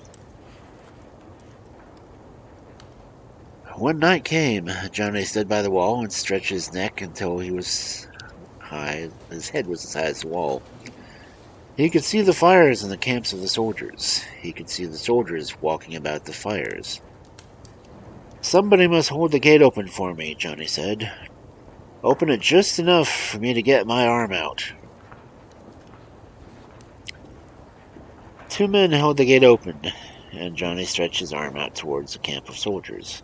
When night came, Johnny stood by the wall and stretched his neck until he was high. His head was as high as the wall. He could see the fires in the camps of the soldiers. He could see the soldiers walking about the fires. Somebody must hold the gate open for me, Johnny said. Open it just enough for me to get my arm out. 2 men held the gate open, and Johnny stretched his arm out towards the camp of soldiers.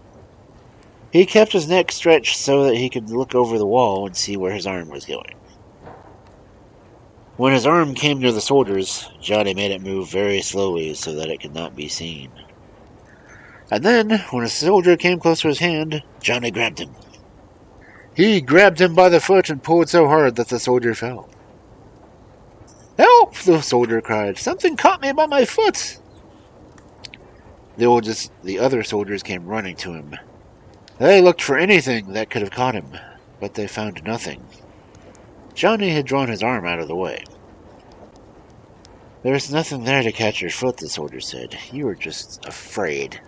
He kept his neck stretched so that he could look over the wall and see where his arm was going. When his arm came near the soldiers, Johnny made it move very slowly so that it could not be seen. And then, when a soldier came close to his hand, Johnny grabbed him. He grabbed him by the foot and pulled so hard that the soldier fell. "Help!" the soldier cried. "Something caught me by my foot!" The other soldiers came running to him. They looked for anything that could have caught him, but they found nothing. Johnny had drawn his arm out of the way. "There's nothing there to catch your foot," the soldier said. "You were just afraid."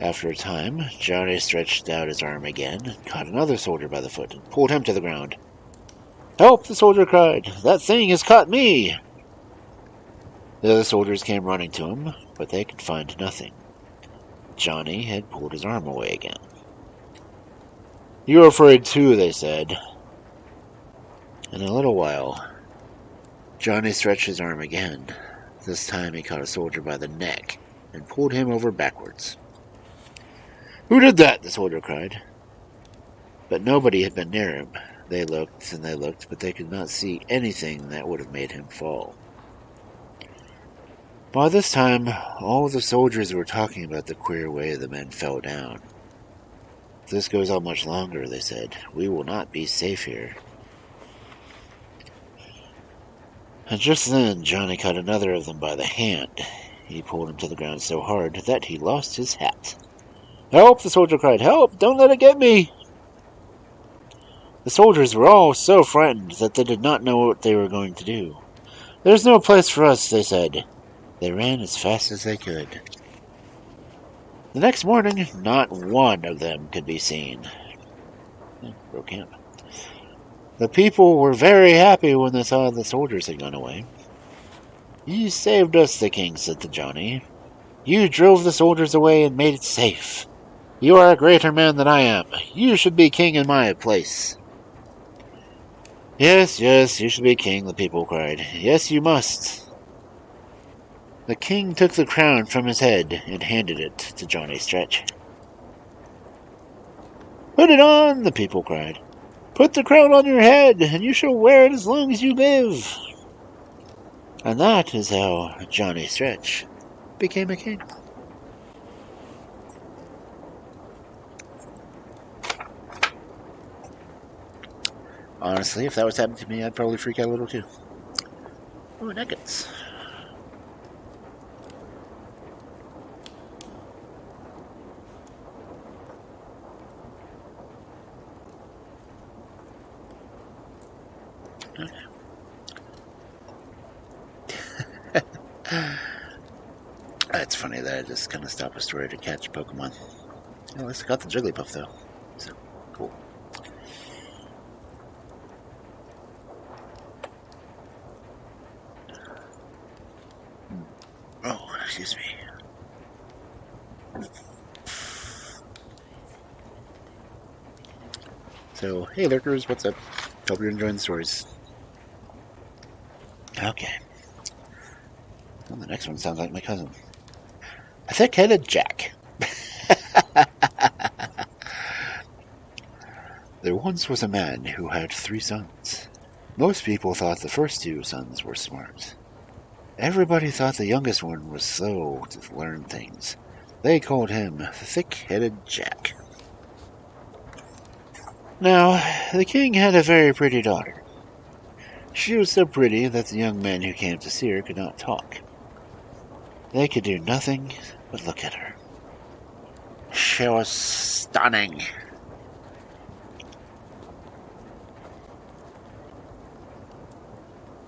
After a time, Johnny stretched out his arm again, caught another soldier by the foot, and pulled him to the ground. "Help!" the soldier cried. "That thing has caught me!" The other soldiers came running to him, but they could find nothing. Johnny had pulled his arm away again. "You're afraid too," they said. In a little while, Johnny stretched his arm again. This time he caught a soldier by the neck and pulled him over backwards. "Who did that?" the soldier cried. But nobody had been near him. They looked and they looked, but they could not see anything that would have made him fall. By this time, all the soldiers were talking about the queer way the men fell down. "If this goes on much longer," they said, "we will not be safe here." And just then, Johnny caught another of them by the hand. He pulled him to the ground so hard that he lost his hat. "Help!" the soldier cried. "Help! Don't let it get me!" The soldiers were all so frightened that they did not know what they were going to do. "There's no place for us," they said. They ran as fast as they could. The next morning, not one of them could be seen. Broke camp. The people were very happy when they saw the soldiers had gone away. "You saved us," the king said to Johnny. "You drove the soldiers away and made it safe. You are a greater man than I am. You should be king in my place." "Yes, yes, you should be king," the people cried. "Yes, you must." The king took the crown from his head and handed it to Johnny Stretch. "Put it on," the people cried. "Put the crown on your head, and you shall wear it as long as you live." And that is how Johnny Stretch became a king. Honestly, if that was happening to me, I'd probably freak out a little too. Oh, nuggets. It's funny that I just kind of stopped a story to catch Pokemon. At least I got the Jigglypuff though, so cool. Oh, excuse me. So, hey lurkers, what's up? Hope you're enjoying the stories. Okay. Well, the next one sounds like my cousin. A thick-headed Jack. There once was a man who had 3 sons. Most people thought the first 2 sons were smart. Everybody thought the youngest one was slow to learn things. They called him the thick-headed Jack. Now, the king had a very pretty daughter. She was so pretty that the young men who came to see her could not talk. They could do nothing but look at her. She was stunning.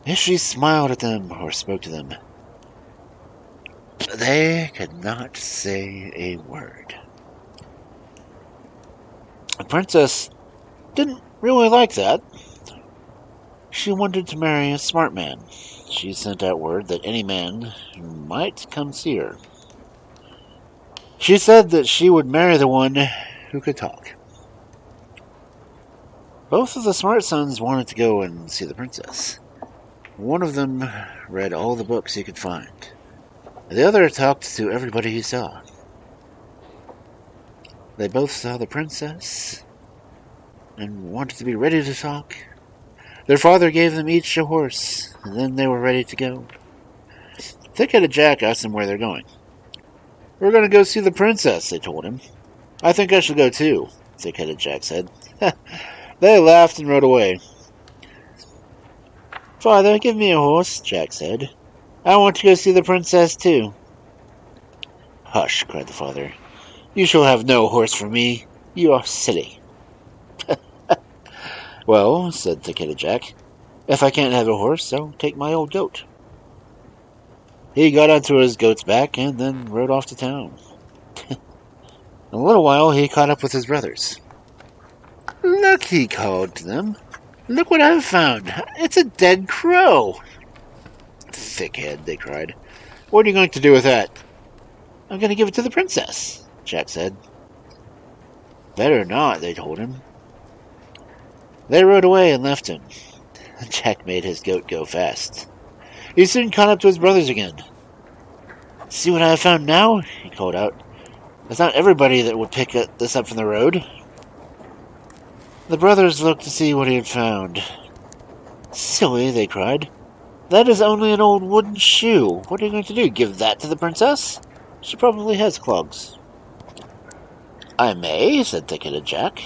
If she smiled at them or spoke to them, they could not say a word. The princess didn't really like that. She wanted to marry a smart man. She sent out word that any man might come see her. She said that she would marry the one who could talk. Both of the smart sons wanted to go and see the princess. One of them read all the books he could find. The other talked to everybody he saw. They both saw the princess and wanted to be ready to talk. Their father gave them each a horse, and then they were ready to go. Thick-headed Jack asked them where they're going. "We're going to go see the princess," they told him. "I think I should go too," Thick-headed Jack said. They laughed and rode away. "Father, give me a horse," Jack said. "I want to go see the princess too." "Hush," cried the father. "You shall have no horse from me. You are silly." "Well," said Thick-headed Jack, "if I can't have a horse, I'll take my old goat." He got onto his goat's back and then rode off to town. In a little while, he caught up with his brothers. "Look," he called to them. "Look what I've found. It's a dead crow." "Thickhead," they cried. "What are you going to do with that?" "I'm going to give it to the princess," Jack said. "Better not," they told him. They rode away and left him. Jack made his goat go fast. He soon caught up to his brothers again. "See what I have found now?" he called out. "It's not everybody that would pick this up from the road." The brothers looked to see what he had found. "Silly," they cried. "That is only an old wooden shoe. What are you going to do, give that to the princess? She probably has clogs." "I may," said Thick-headed Jack.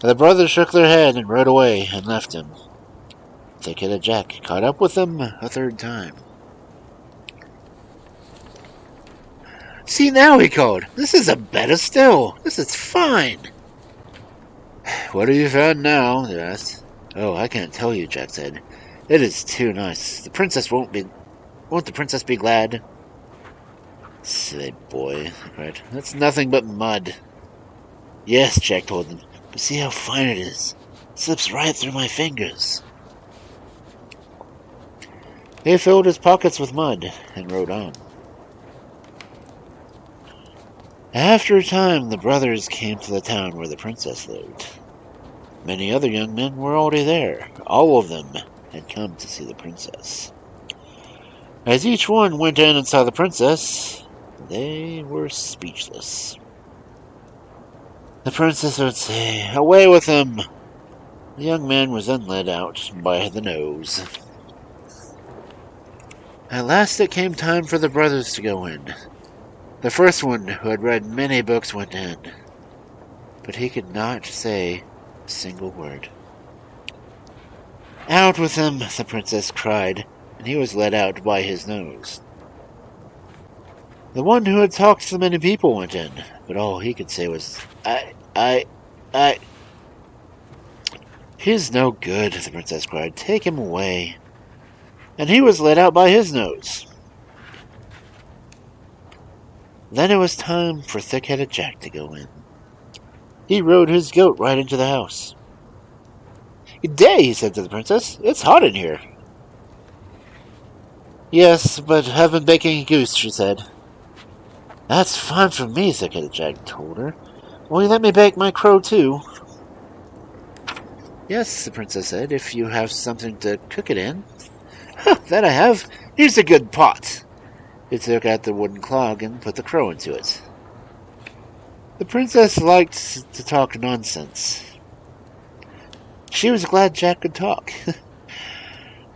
The brothers shook their head and rode away and left him. Thick-headed Jack caught up with them a third time. "See now," he called. "This is a better still. This is fine." "What have you found now?" they asked. "Oh, I can't tell you," Jack said. "It is too nice. Won't the princess be glad?" "Silly boy," he cried. "That's nothing but mud." "Yes," Jack told them, "but see how fine it is. It slips right through my fingers." He filled his pockets with mud and rode on. After a time, the brothers came to the town where the princess lived. Many other young men were already there. All of them had come to see the princess. As each one went in and saw the princess, they were speechless. The princess would say, "Away with him!" The young man was then led out by the nose. At last it came time for the brothers to go in. The first one, who had read many books, went in, but he could not say a single word. "Out with him!" the princess cried, and he was led out by his nose. The one who had talked to many people went in, but all he could say was, I... "He's no good," the princess cried. "Take him away." And he was led out by his nose. Then it was time for Thick-headed Jack to go in. He rode his goat right into the house. "Good day," he said to the princess. "It's hot in here." "Yes, but I've been baking a goose," she said. "That's fine for me," Thick-headed Jack told her. "Will you let me bake my crow too?" "Yes," the princess said, "if you have something to cook it in." "That I have. Here's a good pot." He took out the wooden clog and put the crow into it. The princess liked to talk nonsense. She was glad Jack could talk.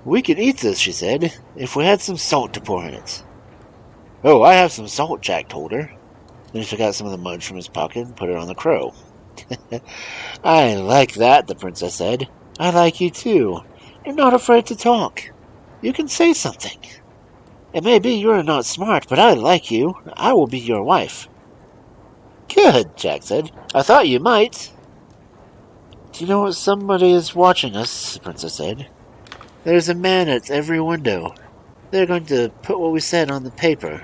"We could eat this," she said, "if we had some salt to pour in it." "Oh, I have some salt," Jack told her. Then he took out some of the mud from his pocket and put it on the crow. "I like that," the princess said. "I like you too. You're not afraid to talk. You can say something. It may be you're not smart, but I like you. I will be your wife." "Good," Jack said. "I thought you might." "Do you know what somebody is watching us?" the princess said. "There's a man at every window. They're going to put what we said on the paper."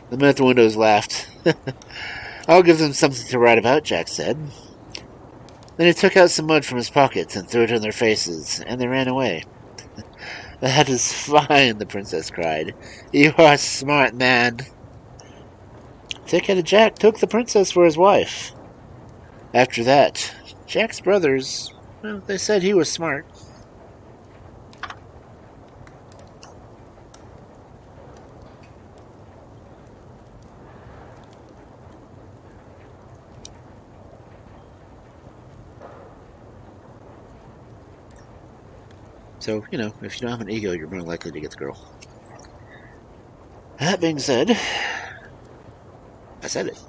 The men at the windows laughed. "I'll give them something to write about," Jack said. Then he took out some mud from his pockets and threw it in their faces, and they ran away. "That is fine," the princess cried. "You are a smart man." Thick-headed Jack took the princess for his wife. After that, Jack's brothers, well, they said he was smart. So, if you don't have an ego, you're more likely to get the girl. That being said, I said it.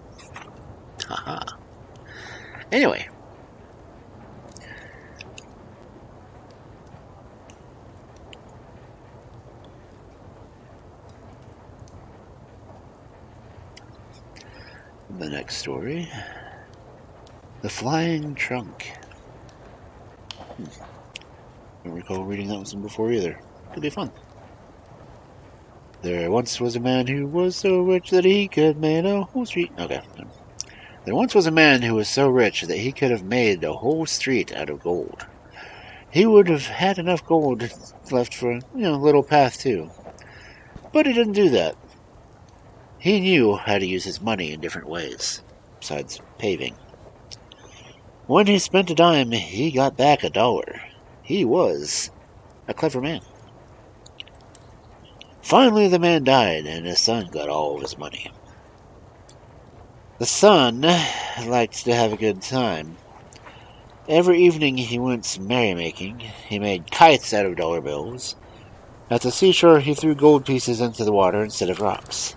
Haha. Anyway. The next story. The Flying Trunk. I don't recall reading that one before either. Could be fun. There once was a man who was so rich that he could make a whole street. Okay. There once was a man who was so rich that he could have made a whole street out of gold. He would have had enough gold left for, a little path too. But he didn't do that. He knew how to use his money in different ways, besides paving. When he spent a dime, he got back $1. He was a clever man. Finally, the man died, and his son got all of his money. The son liked to have a good time. Every evening he went merrymaking. He made kites out of dollar bills. At the seashore, he threw gold pieces into the water instead of rocks.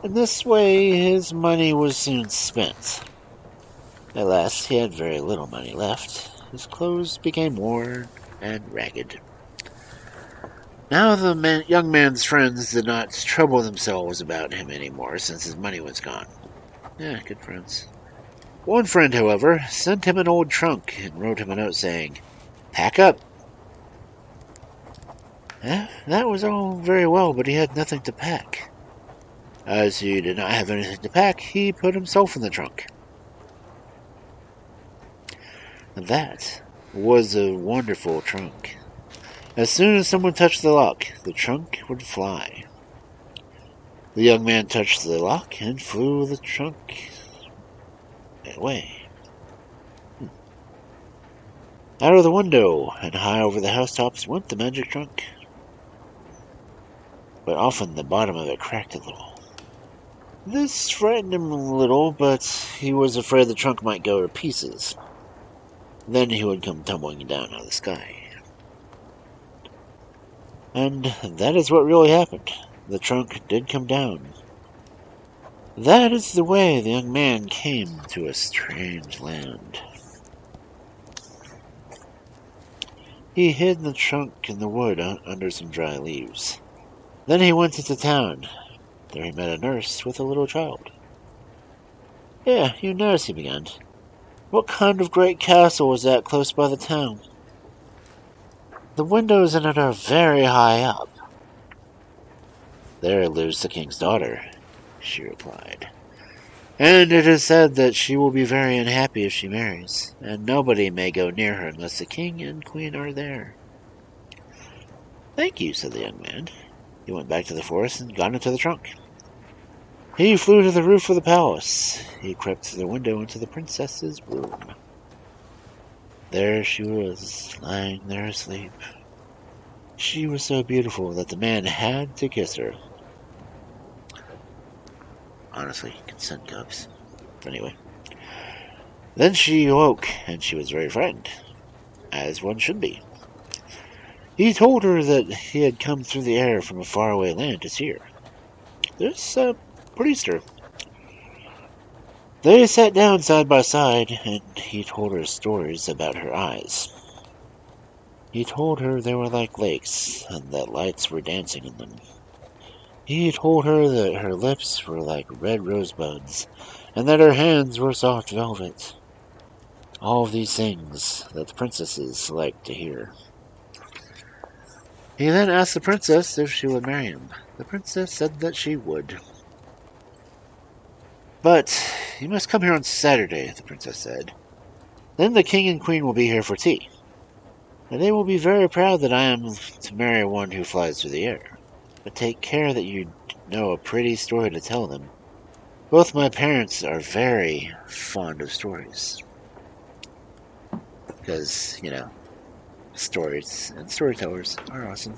In this way, his money was soon spent. At last, he had very little money left. His clothes became worn and ragged. Now the young man's friends did not trouble themselves about him anymore since his money was gone. Yeah, good friends. One friend, however, sent him an old trunk and wrote him a note saying, "Pack up." That was all very well, but he had nothing to pack. As he did not have anything to pack, he put himself in the trunk. That was a wonderful trunk. As soon as someone touched the lock, the trunk would fly. The young man touched the lock and flew the trunk away. Out of the window and high over the housetops went the magic trunk. But often the bottom of it cracked a little. This frightened him a little, but he was afraid the trunk might go to pieces. Then he would come tumbling down out of the sky. And that is what really happened. The trunk did come down. That is the way the young man came to a strange land. He hid the trunk in the wood under some dry leaves. Then he went into town. There he met a nurse with a little child. "Yeah, you nurse," he began. "What kind of great castle is that close by the town?" "The windows in it are very high up." "There lives the king's daughter," she replied. "And it is said that she will be very unhappy if she marries, and nobody may go near her unless the king and queen are there." "Thank you," said the young man. He went back to the forest and got into the trunk. He flew to the roof of the palace. He crept through the window into the princess's room. There she was, lying there asleep. She was so beautiful that the man had to kiss her. Honestly, consent cups. Anyway. Then she awoke, and she was very frightened, as one should be. He told her that he had come through the air from a faraway land to see her. This pleased her. They sat down side by side, and he told her stories about her eyes. He told her they were like lakes, and that lights were dancing in them. He told her that her lips were like red rosebuds, and that her hands were soft velvet. All of these things that the princesses liked to hear. He then asked the princess if she would marry him. The princess said that she would. "But you must come here on Saturday," the princess said. "Then the king and queen will be here for tea. And they will be very proud that I am to marry one who flies through the air. But take care that you know a pretty story to tell them." Both my parents are very fond of stories. Because, stories and storytellers are awesome.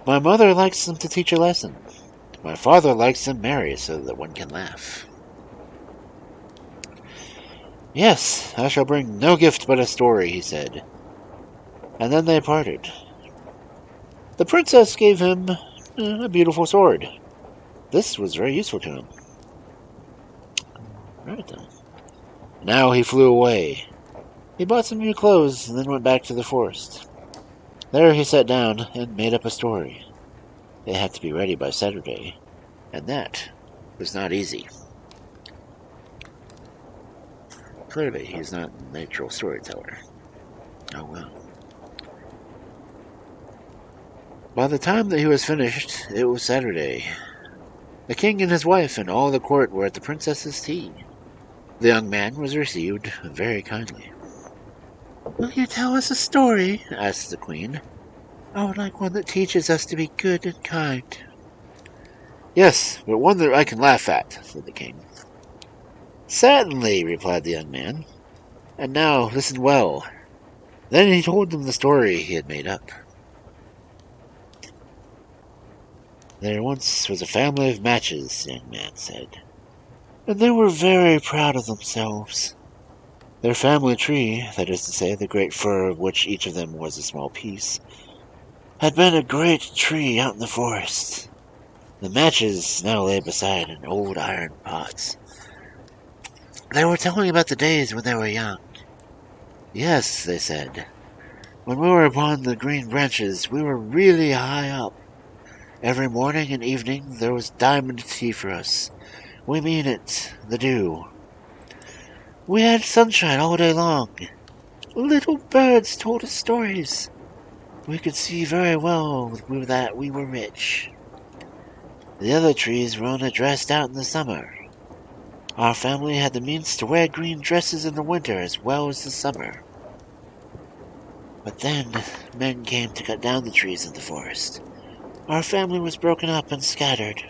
My mother likes them to teach a lesson. My father likes them merry so that one can laugh. Yes, I shall bring no gift but a story, he said. And then they parted. The princess gave him a beautiful sword. This was very useful to him. Right then. Now he flew away. He bought some new clothes and then went back to the forest. There he sat down and made up a story. It had to be ready by Saturday, and that was not easy. Clearly, he's not a natural storyteller. Oh well. By the time that he was finished, it was Saturday. The king and his wife and all the court were at the princess's tea. The young man was received very kindly. "Will you tell us a story?" asked the queen. "I would like one that teaches us to be good and kind." "Yes, but one that I can laugh at," said the king. "Certainly," replied the young man. "And now listen well." Then he told them the story he had made up. "There once was a family of matches," the young man said, "and they were very proud of themselves. Their family tree, that is to say, the great fir of which each of them was a small piece, had been a great tree out in the forest. The matches now lay beside an old iron pot. They were telling about the days when they were young. Yes, they said, when we were upon the green branches, we were really high up. Every morning and evening there was diamond tea for us. We mean it, the dew. We had sunshine all day long. Little birds told us stories. We could see very well that we were rich. The other trees were only dressed out in the summer. Our family had the means to wear green dresses in the winter as well as the summer. But then men came to cut down the trees in the forest. Our family was broken up and scattered.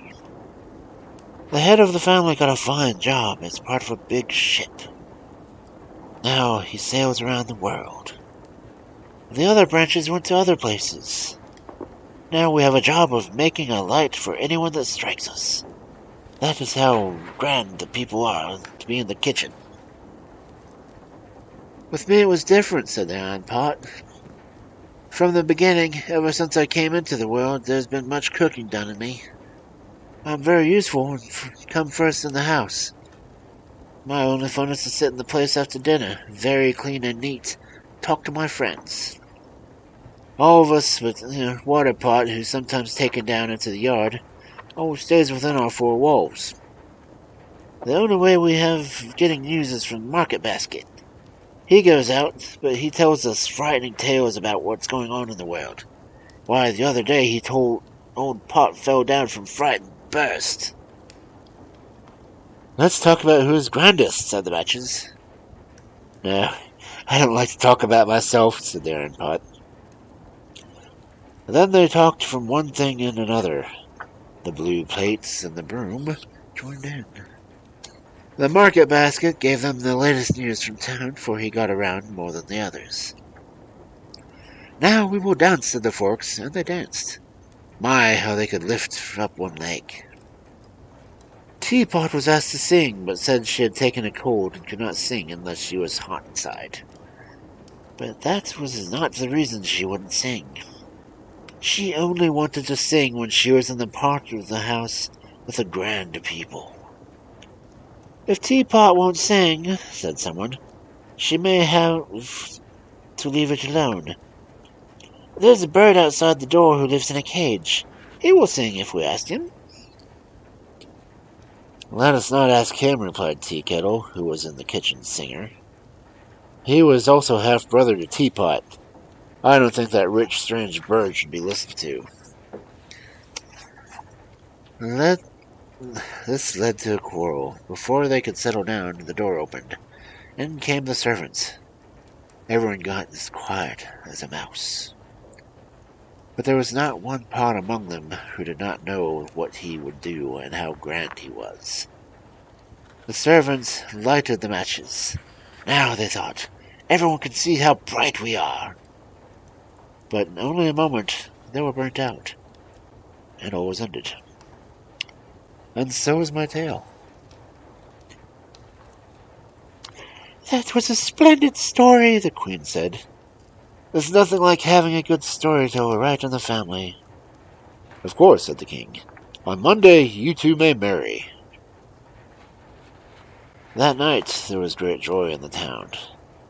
The head of the family got a fine job as part of a big ship. Now he sails around the world. The other branches went to other places. Now we have a job of making a light for anyone that strikes us. That is how grand the people are to be in the kitchen." "With me it was different," said the iron pot. "From the beginning, ever since I came into the world, there's been much cooking done in me. I'm very useful and come first in the house. My only fun is to sit in the place after dinner, very clean and neat, talk to my friends. All of us but the water pot, who's sometimes taken down into the yard, always stays within our four walls. The only way we have of getting news is from the market basket. He goes out, but he tells us frightening tales about what's going on in the world. Why, the other day he told old Pot fell down from fright and burst." "Let's talk about who's grandest," said the matches. "No, I don't like to talk about myself," said the iron pot. Then they talked from one thing and another. The blue plates and the broom joined in. The market basket gave them the latest news from town, for he got around more than the others. "Now we will dance," said the forks, and they danced. My, how they could lift up one leg. Teapot was asked to sing, but said she had taken a cold and could not sing unless she was hot inside. But that was not the reason she wouldn't sing. She only wanted to sing when she was in the part of the house with the grand people. "If Teapot won't sing," said someone, "she may have to leave it alone. There's a bird outside the door who lives in a cage. He will sing if we ask him." "Let us not ask him," replied Tea Kettle, who was in the kitchen singer. He was also half-brother to Teapot. I don't think that rich, strange bird should be listened to. This led to a quarrel. Before they could settle down, the door opened. In came the servants. Everyone got as quiet as a mouse. But there was not one pawn among them who did not know what he would do and how grand he was. The servants lighted the matches. Now, they thought, everyone can see how bright we are. But in only a moment they were burnt out, and all was ended. And so is my tale. That was a splendid story, the Queen said. There's nothing like having a good storyteller right in the family. Of course, said the King. On Monday you two may marry. That night there was great joy in the town.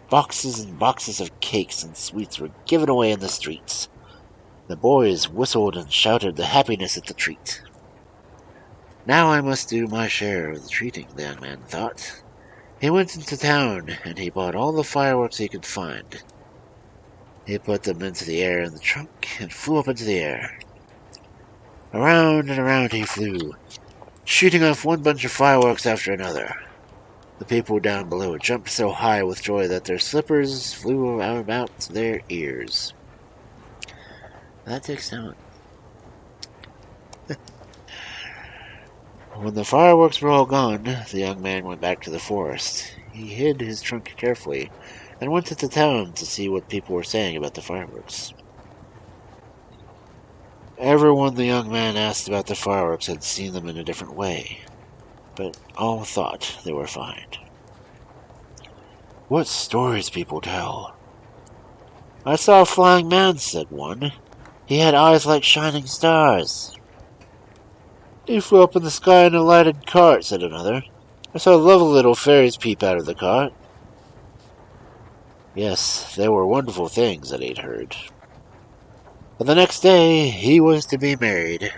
Boxes and boxes of cakes and sweets were given away in the streets. The boys whistled and shouted the happiness at the treat. Now I must do my share of the treating, the young man thought. He went into town, and he bought all the fireworks he could find. He put them into the air in the trunk, and flew up into the air. Around and around he flew, shooting off one bunch of fireworks after another. The people down below jumped so high with joy that their slippers flew about their ears. That takes talent. When the fireworks were all gone, the young man went back to the forest. He hid his trunk carefully and went into town to see what people were saying about the fireworks. Everyone the young man asked about the fireworks had seen them in a different way, but all thought they were fine. What stories people tell! I saw a flying man, said one. He had eyes like shining stars. He flew up in the sky in a lighted cart, said another. I saw lovely little fairies peep out of the cart. Yes, they were wonderful things that he'd heard. But the next day he was to be married.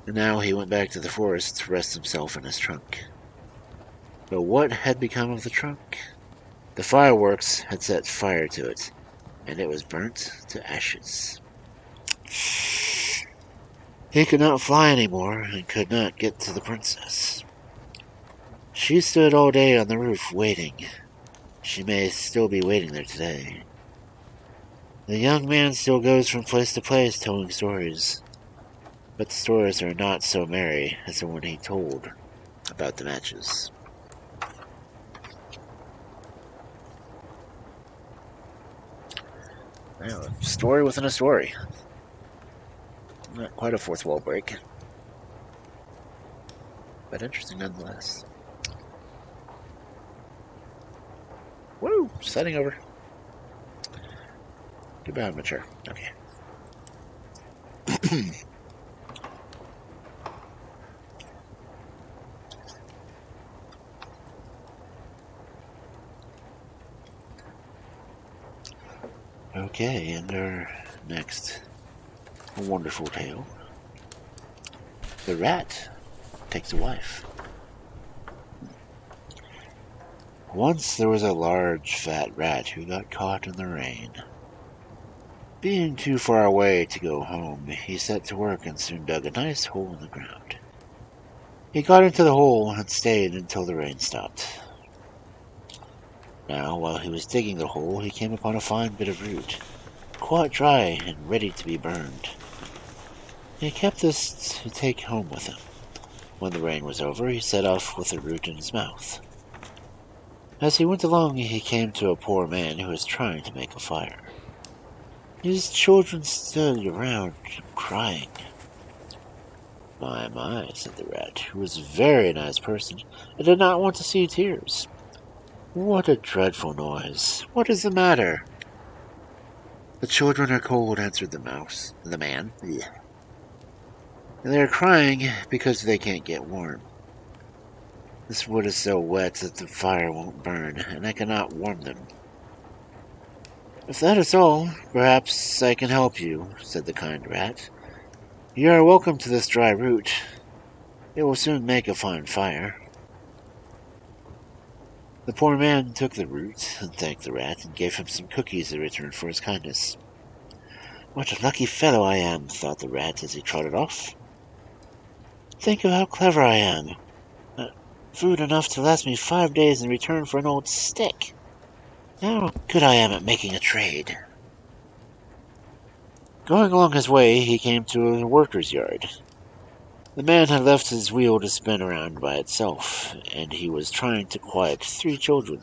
And now he went back to the forest to rest himself in his trunk. But what had become of the trunk? The fireworks had set fire to it, and it was burnt to ashes. He could not fly any more, and could not get to the princess. She stood all day on the roof waiting. She may still be waiting there today. The young man still goes from place to place telling stories, but the stories are not so merry as the one he told about the matches. Well, a story within a story. Not quite a fourth wall break, but interesting nonetheless. Woo! Sliding over. Get behind my chair. Okay. Okay, and our next wonderful tale. The rat takes a wife. Once there was a large fat rat who got caught in the rain. Being too far away to go home, he set to work and soon dug a nice hole in the ground. He got into the hole and stayed until the rain stopped. Now, while he was digging the hole, he came upon a fine bit of root, quite dry and ready to be burned. He kept this to take home with him. When the rain was over, he set off with the root in his mouth. As he went along, he came to a poor man who was trying to make a fire. His children stood around crying. My, said the rat, who was a very nice person, and did not want to see tears. What a dreadful noise! What is the matter? The children are cold, answered the man. Yeah. And they are crying because they can't get warm. This wood is so wet that the fire won't burn, and I cannot warm them. If that is all, perhaps I can help you, said the kind rat. You are welcome to this dry root. It will soon make a fine fire. The poor man took the root and thanked the rat and gave him some cookies in return for his kindness. What a lucky fellow I am, thought the rat as he trotted off. Think of how clever I am. Food enough to last me 5 days in return for an old stick. How good I am at making a trade. Going along his way, he came to a worker's yard. The man had left his wheel to spin around by itself, and he was trying to quiet 3 children.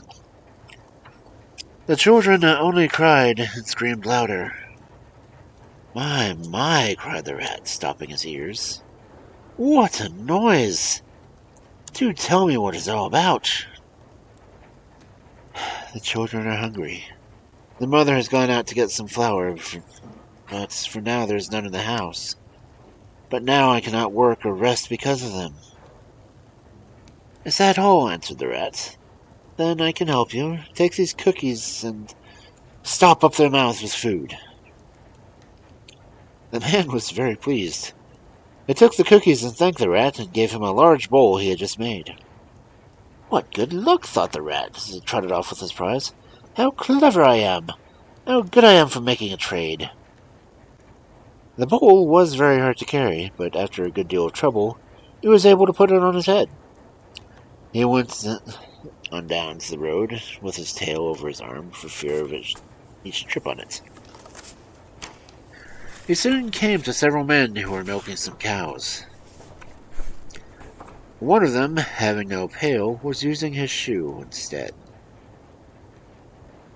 The children only cried and screamed louder. My, cried the rat, stopping his ears. What a noise! Do tell me what it's all about. The children are hungry. The mother has gone out to get some flour, but for now there is none in the house. But now I cannot work or rest because of them. Is that all? Answered the rat. Then I can help you. Take these cookies and stop up their mouths with food. The man was very pleased. He took the cookies and thanked the rat and gave him a large bowl he had just made. What good luck, thought the rat as he trotted off with his prize. How clever I am! How good I am for making a trade! The bowl was very hard to carry, but after a good deal of trouble, he was able to put it on his head. He went on down to the road with his tail over his arm for fear of each trip on it. He soon came to several men who were milking some cows. One of them, having no pail, was using his shoe instead.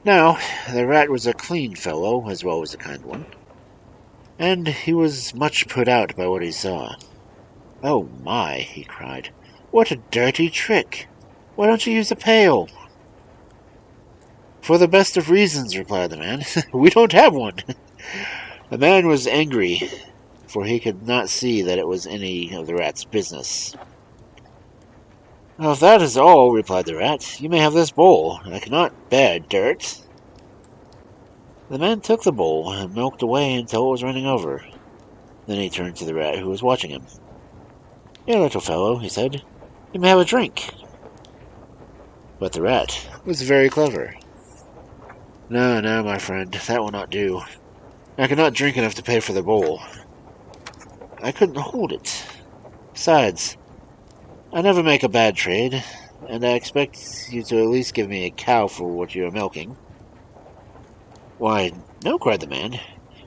Now, the rat was a clean fellow as well as a kind one, and he was much put out by what he saw. Oh my, he cried, what a dirty trick! Why don't you use a pail? For the best of reasons, replied the man. We don't have one. The man was angry, for he could not see that it was any of the rat's business. Well, if that is all, replied the rat, you may have this bowl. I cannot bear dirt. The man took the bowl and milked away until it was running over. Then he turned to the rat who was watching him. Here, little fellow, he said, you may have a drink. But the rat was very clever. No, my friend, that will not do. I cannot drink enough to pay for the bowl. I couldn't hold it. Besides, I never make a bad trade, and I expect you to at least give me a cow for what you are milking. Why, no, cried the man.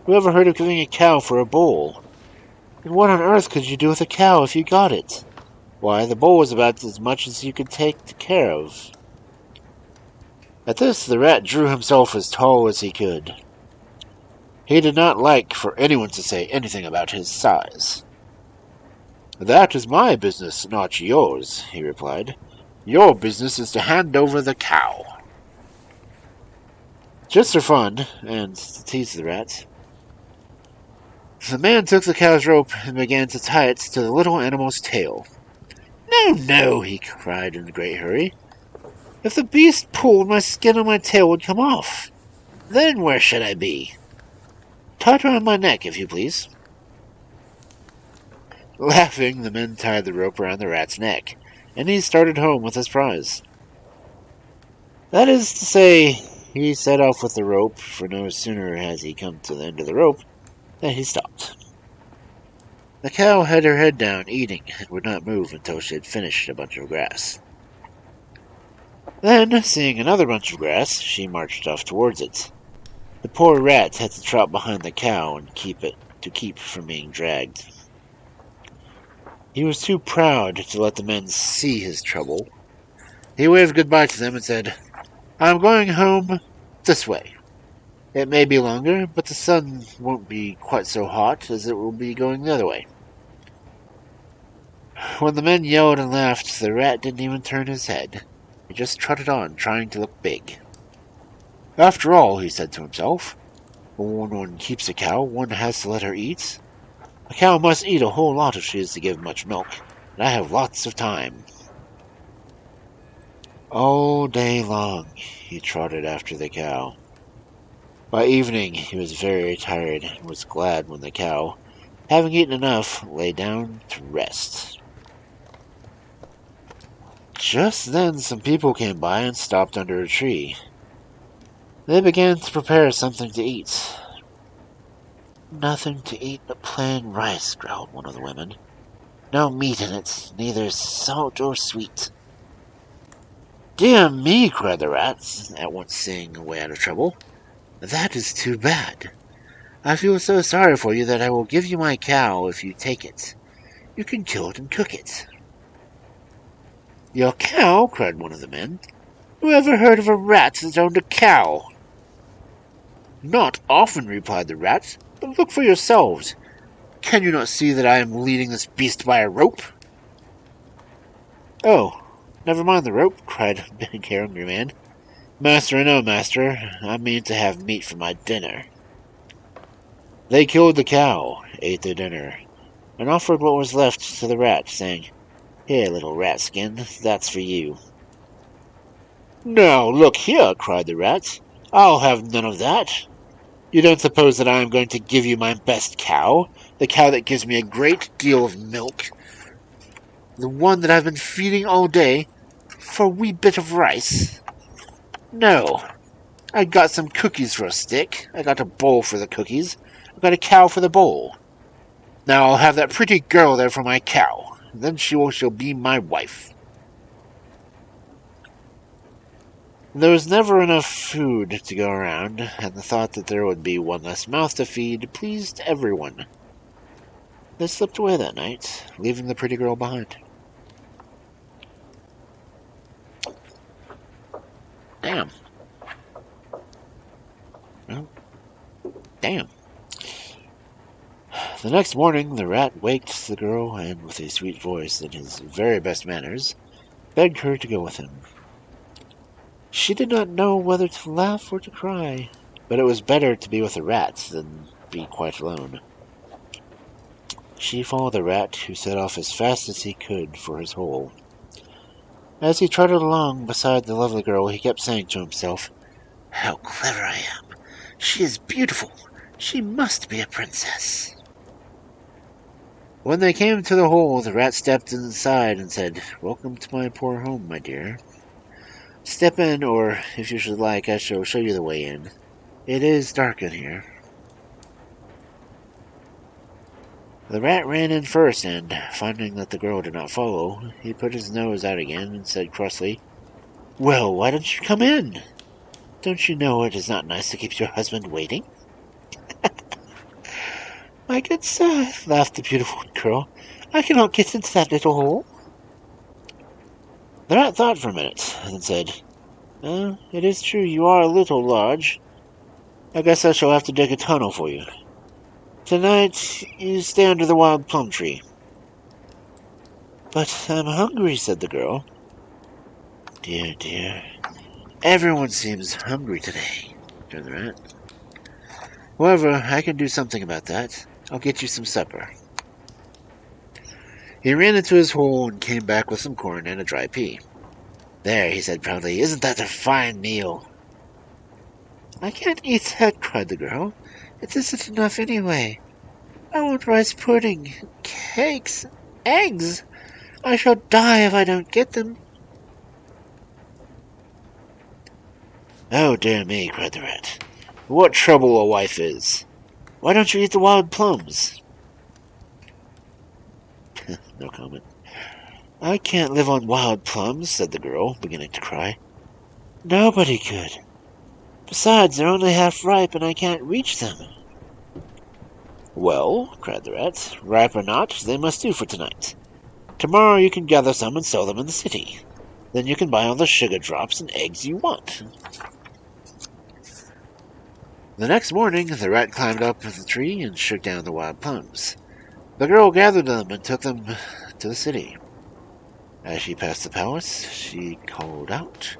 Who ever heard of giving a cow for a bowl? And what on earth could you do with a cow if you got it? Why, the bowl was about as much as you could take care of. At this, the rat drew himself as tall as he could. He did not like for anyone to say anything about his size. That is my business, not yours, he replied. Your business is to hand over the cow. Just for fun, and to tease the rat, the man took the cow's rope and began to tie it to the little animal's tail. No, he cried in a great hurry. If the beast pulled, my skin on my tail would come off. Then where should I be? Tie it around my neck, if you please. Laughing, the men tied the rope around the rat's neck, and he started home with his prize. That is to say, he set off with the rope, for no sooner has he come to the end of the rope than he stopped. The cow had her head down, eating, and would not move until she had finished a bunch of grass. Then, seeing another bunch of grass, she marched off towards it. The poor rat had to trot behind the cow and keep from being dragged. He was too proud to let the men see his trouble. He waved goodbye to them and said, I'm going home this way. It may be longer, but the sun won't be quite so hot as it will be going the other way. When the men yelled and laughed, the rat didn't even turn his head. He just trotted on, trying to look big. After all, he said to himself, when one keeps a cow, one has to let her eat. A cow must eat a whole lot if she is to give much milk, and I have lots of time. All day long, he trotted after the cow. By evening, he was very tired and was glad when the cow, having eaten enough, lay down to rest. Just then, some people came by and stopped under a tree. They began to prepare something to eat. Nothing to eat but plain rice, growled one of the women. No meat in it, neither salt or sweet. Dear me, cried the rat, at once seeing a way out of trouble. That is too bad. I feel so sorry for you that I will give you my cow if you take it. You can kill it and cook it." "Your cow?" cried one of the men. "Who ever heard of a rat that owned a cow?" "Not often," replied the rat, "but look for yourselves. Can you not see that I am leading this beast by a rope?" "Oh, never mind the rope," cried a big hungry man. "Master, no, master, I mean to have meat for my dinner." They killed the cow, ate their dinner, and offered what was left to the rat, saying, "Here, little rat skin, that's for you." "Now, look here," cried the rat, "I'll have none of that. You don't suppose that I am going to give you my best cow, the cow that gives me a great deal of milk, the one that I've been feeding all day, for a wee bit of rice? No. I got some cookies for a stick, I got a bowl for the cookies, I got a cow for the bowl. Now I'll have that pretty girl there for my cow, then she'll be my wife." There was never enough food to go around, and the thought that there would be one less mouth to feed pleased everyone. They slipped away that night, leaving the pretty girl behind. Damn. Well, damn. The next morning, the rat waked the girl, and with a sweet voice and his very best manners, begged her to go with him. She did not know whether to laugh or to cry, but it was better to be with a rat than be quite alone. She followed the rat, who set off as fast as he could for his hole. As he trotted along beside the lovely girl, he kept saying to himself, "How clever I am! She is beautiful! She must be a princess!" When they came to the hole, the rat stepped inside and said, "Welcome to my poor home, my dear. Step in, or, if you should like, I shall show you the way in. It is dark in here." The rat ran in first, and, finding that the girl did not follow, he put his nose out again and said crossly, "Well, why don't you come in? Don't you know it is not nice to keep your husband waiting?" "My good sir," laughed the beautiful girl, "I cannot get into that little hole." The rat thought for a minute, and then said, "It is true you are a little large. I guess I shall have to dig a tunnel for you. Tonight you stay under the wild plum tree." "But I'm hungry," said the girl. "Dear, dear, everyone seems hungry today," returned the rat. "However, I can do something about that. I'll get you some supper." He ran into his hole and came back with some corn and a dry pea. "There," he said proudly, "isn't that a fine meal?" "I can't eat that," cried the girl. "It isn't enough anyway. I want rice pudding, cakes, eggs. I shall die if I don't get them." "Oh, dear me," cried the rat. "What trouble a wife is! Why don't you eat the wild plums?" No comment. "I can't live on wild plums," said the girl, beginning to cry. "Nobody could. Besides, they're only half ripe, and I can't reach them." "Well," cried the rat, "ripe or not, they must do for tonight. Tomorrow you can gather some and sell them in the city. Then you can buy all the sugar drops and eggs you want." The next morning, the rat climbed up the tree and shook down the wild plums. The girl gathered them and took them to the city. As she passed the palace, she called out,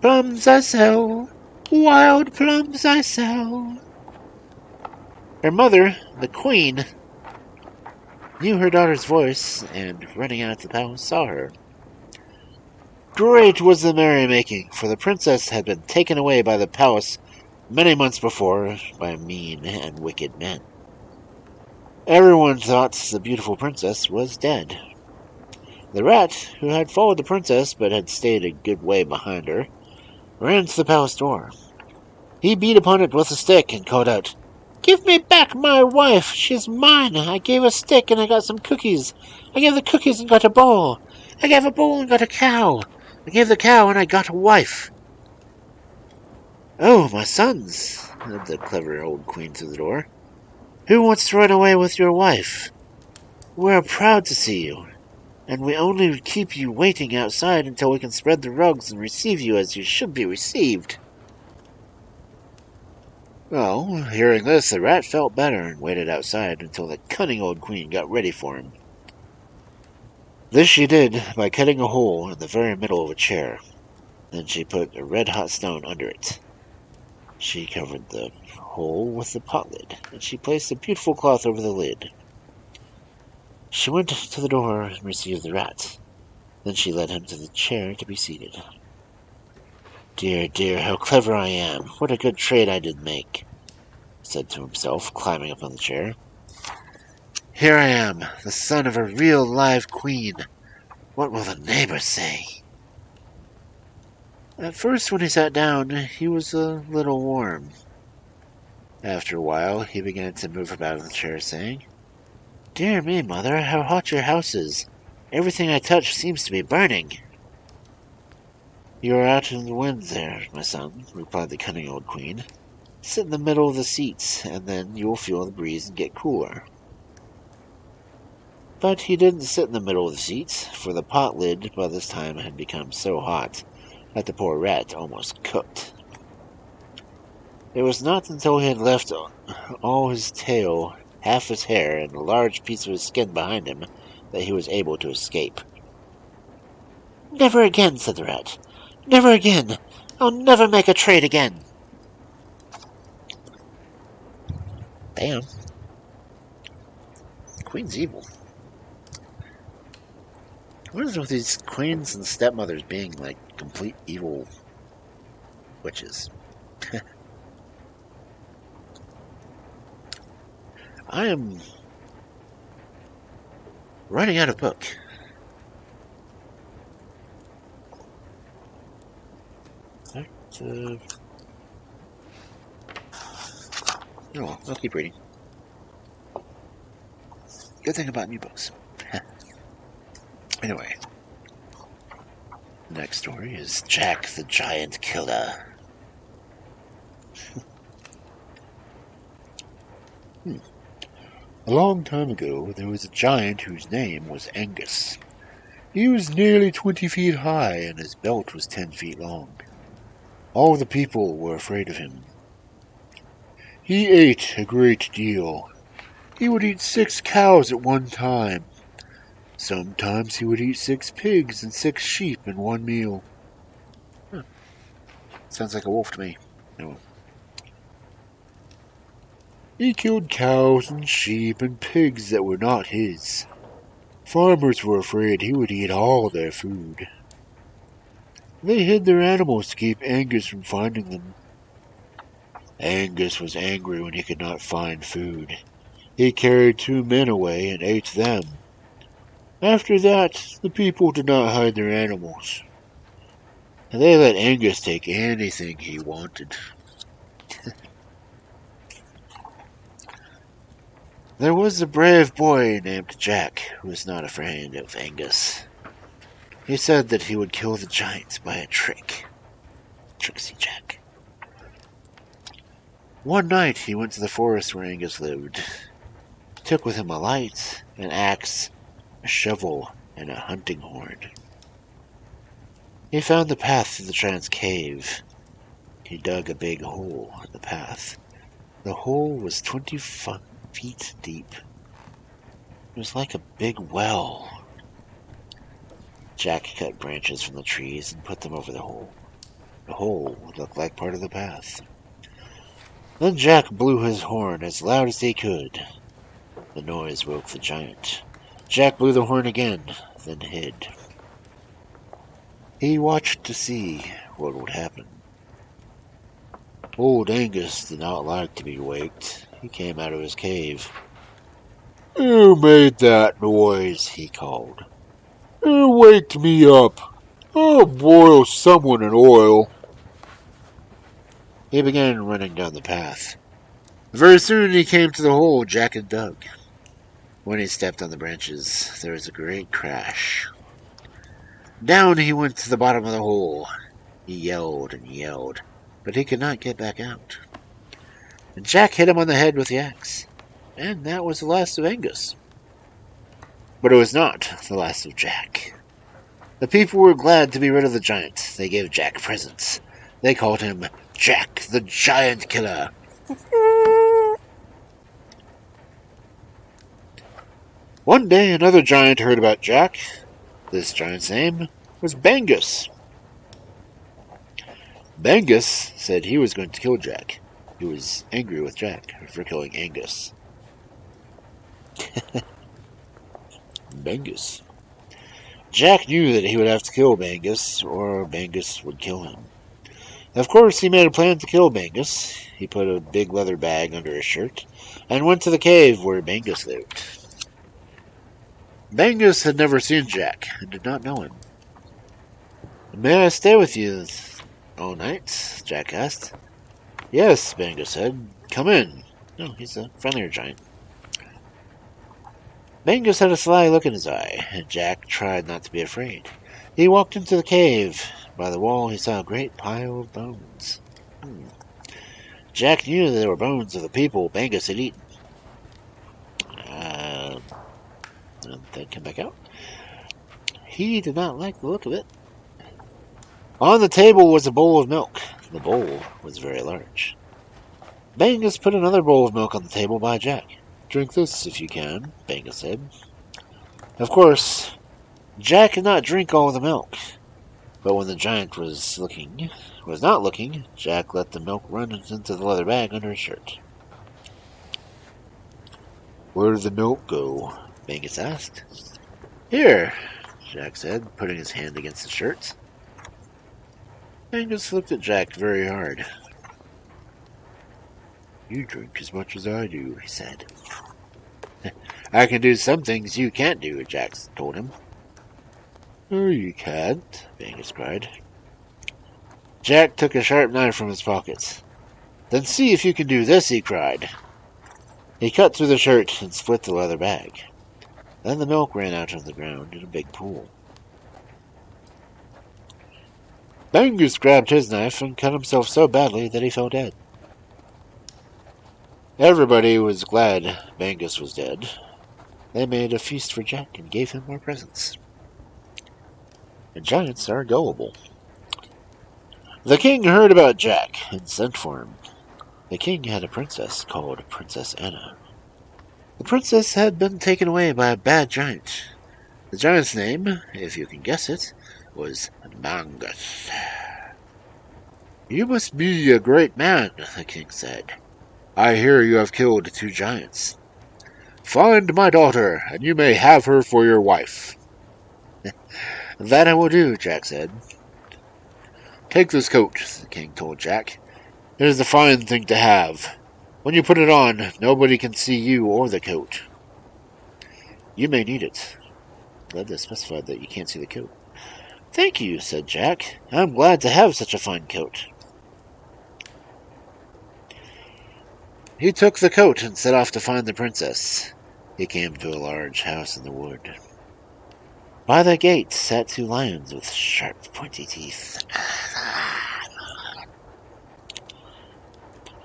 "Plums I sell, wild plums I sell." Her mother, the queen, knew her daughter's voice, and running out of the palace saw her. Great was the merrymaking, for the princess had been taken away by the palace many months before by mean and wicked men. Everyone thought the beautiful princess was dead. The rat, who had followed the princess but had stayed a good way behind her, ran to the palace door. He beat upon it with a stick and called out, "Give me back my wife! She is mine! I gave a stick and I got some cookies. I gave the cookies and got a bowl. I gave a bowl and got a cow. I gave the cow and I got a wife." "Oh, my sons," said the clever old queen through the door, Who wants to run away with your wife? We're proud to see you, and we only keep you waiting outside until we can spread the rugs and receive you as you should be received. Well, hearing this, the rat felt better and waited outside until the cunning old queen got ready for him. This she did by cutting a hole in the very middle of a chair. Then she put a red-hot stone under it. She covered the hole with the pot lid, and she placed a beautiful cloth over the lid. She went to the door and received the rat. Then she led him to the chair to be seated. Dear, dear, how clever I am! What a good trade I did make! Said to himself, climbing up on the chair. Here I am, the son of a real live queen. What will the neighbors say? At first, when he sat down, he was a little warm. After a while, he began to move about in the chair, saying, Dear me, mother, how hot your house is. Everything I touch seems to be burning. You are out in the wind there, my son, replied the cunning old queen. Sit in the middle of the seats, and then you will feel the breeze and get cooler. But he didn't sit in the middle of the seats, for the pot lid by this time had become so hot that the poor rat almost cooked. It was not until he had left all his tail, half his hair, and a large piece of his skin behind him that he was able to escape. Never again, said the rat. Never again. I'll never make a trade again. Damn. The queen's evil. What is it with these queens and stepmothers being like complete evil witches? I am running out of book. Oh, I'll keep reading. Good thing about new books. Anyway, the next story is Jack the Giant Killer. A long time ago, there was a giant whose name was Angus. He was nearly 20 feet high, and his belt was 10 feet long. All the people were afraid of him. He ate a great deal. He would eat 6 cows at one time. Sometimes he would eat 6 pigs and 6 sheep in one meal. Sounds like a wolf to me. No. He killed cows and sheep and pigs that were not his. Farmers were afraid he would eat all their food. They hid their animals to keep Angus from finding them. Angus was angry when he could not find food. He carried 2 men away and ate them. After that, the people did not hide their animals. They let Angus take anything he wanted. There was a brave boy named Jack who was not afraid of Angus. He said that he would kill the giant by a trick. Tricksy Jack. One night he went to the forest where Angus lived. He took with him a light, an axe, a shovel, and a hunting horn. He found the path to the giant's cave. He dug a big hole in the path. The hole was 20 feet deep. It was like a big well. Jack cut branches from the trees and put them over the hole. The hole would look like part of the path. Then Jack blew his horn as loud as he could. The noise woke the giant. Jack blew the horn again, then hid. He watched to see what would happen. Old Angus did not like to be waked. He came out of his cave. "Who made that noise?" he called. "Who waked me up? I'll boil someone in oil." He began running down the path. Very soon he came to the hole Jack had dug. When he stepped on the branches, there was a great crash. Down he went to the bottom of the hole. He yelled and yelled, but he could not get back out. And Jack hit him on the head with the axe. And that was the last of Angus. But it was not the last of Jack. The people were glad to be rid of the giant. They gave Jack presents. They called him Jack the Giant Killer. One day another giant heard about Jack. This giant's name was Bangus. Bangus said he was going to kill Jack. He was angry with Jack for killing Angus. Bangus. Jack knew that he would have to kill Bangus, or Bangus would kill him. Of course, he made a plan to kill Bangus. He put a big leather bag under his shirt and went to the cave where Bangus lived. Bangus had never seen Jack and did not know him. "May I stay with you all night?" Jack asked. "Yes," Bangus said. "Come in." No, he's a friendlier giant. Bangus had a sly look in his eye, and Jack tried not to be afraid. He walked into the cave. By the wall, he saw a great pile of bones. Jack knew that they were bones of the people Bangus had eaten. Then come back out. He did not like the look of it. On the table was a bowl of milk. The bowl was very large. Bangus put another bowl of milk on the table by Jack. "Drink this if you can," Bangus said. Of course, Jack could not drink all of the milk. But when the giant was not looking, Jack let the milk run into the leather bag under his shirt. "Where did the milk go?" Bangus asked. "Here," Jack said, putting his hand against the shirt. Bangus looked at Jack very hard. "You drink as much as I do," he said. "I can do some things you can't do," Jack told him. "No, you can't," Bangus cried. Jack took a sharp knife from his pocket. "Then see if you can do this," he cried. He cut through the shirt and split the leather bag. Then the milk ran out on the ground in a big pool. Bangus grabbed his knife and cut himself so badly that he fell dead. Everybody was glad Bangus was dead. They made a feast for Jack and gave him more presents. And giants are gullible. The king heard about Jack and sent for him. The king had a princess called Princess Anna. The princess had been taken away by a bad giant. The giant's name, if you can guess it, was Bangus. "You must be a great man," the king said. "I hear you have killed 2 giants. Find my daughter, and you may have her for your wife." "That I will do," Jack said. "Take this coat," the king told Jack. "It is a fine thing to have. When you put it on, nobody can see you or the coat. You may need it." Glad they specified that you can't see the coat. "Thank you," said Jack. "I'm glad to have such a fine coat." He took the coat and set off to find the princess. He came to a large house in the wood. By the gate sat 2 lions with sharp, pointy teeth.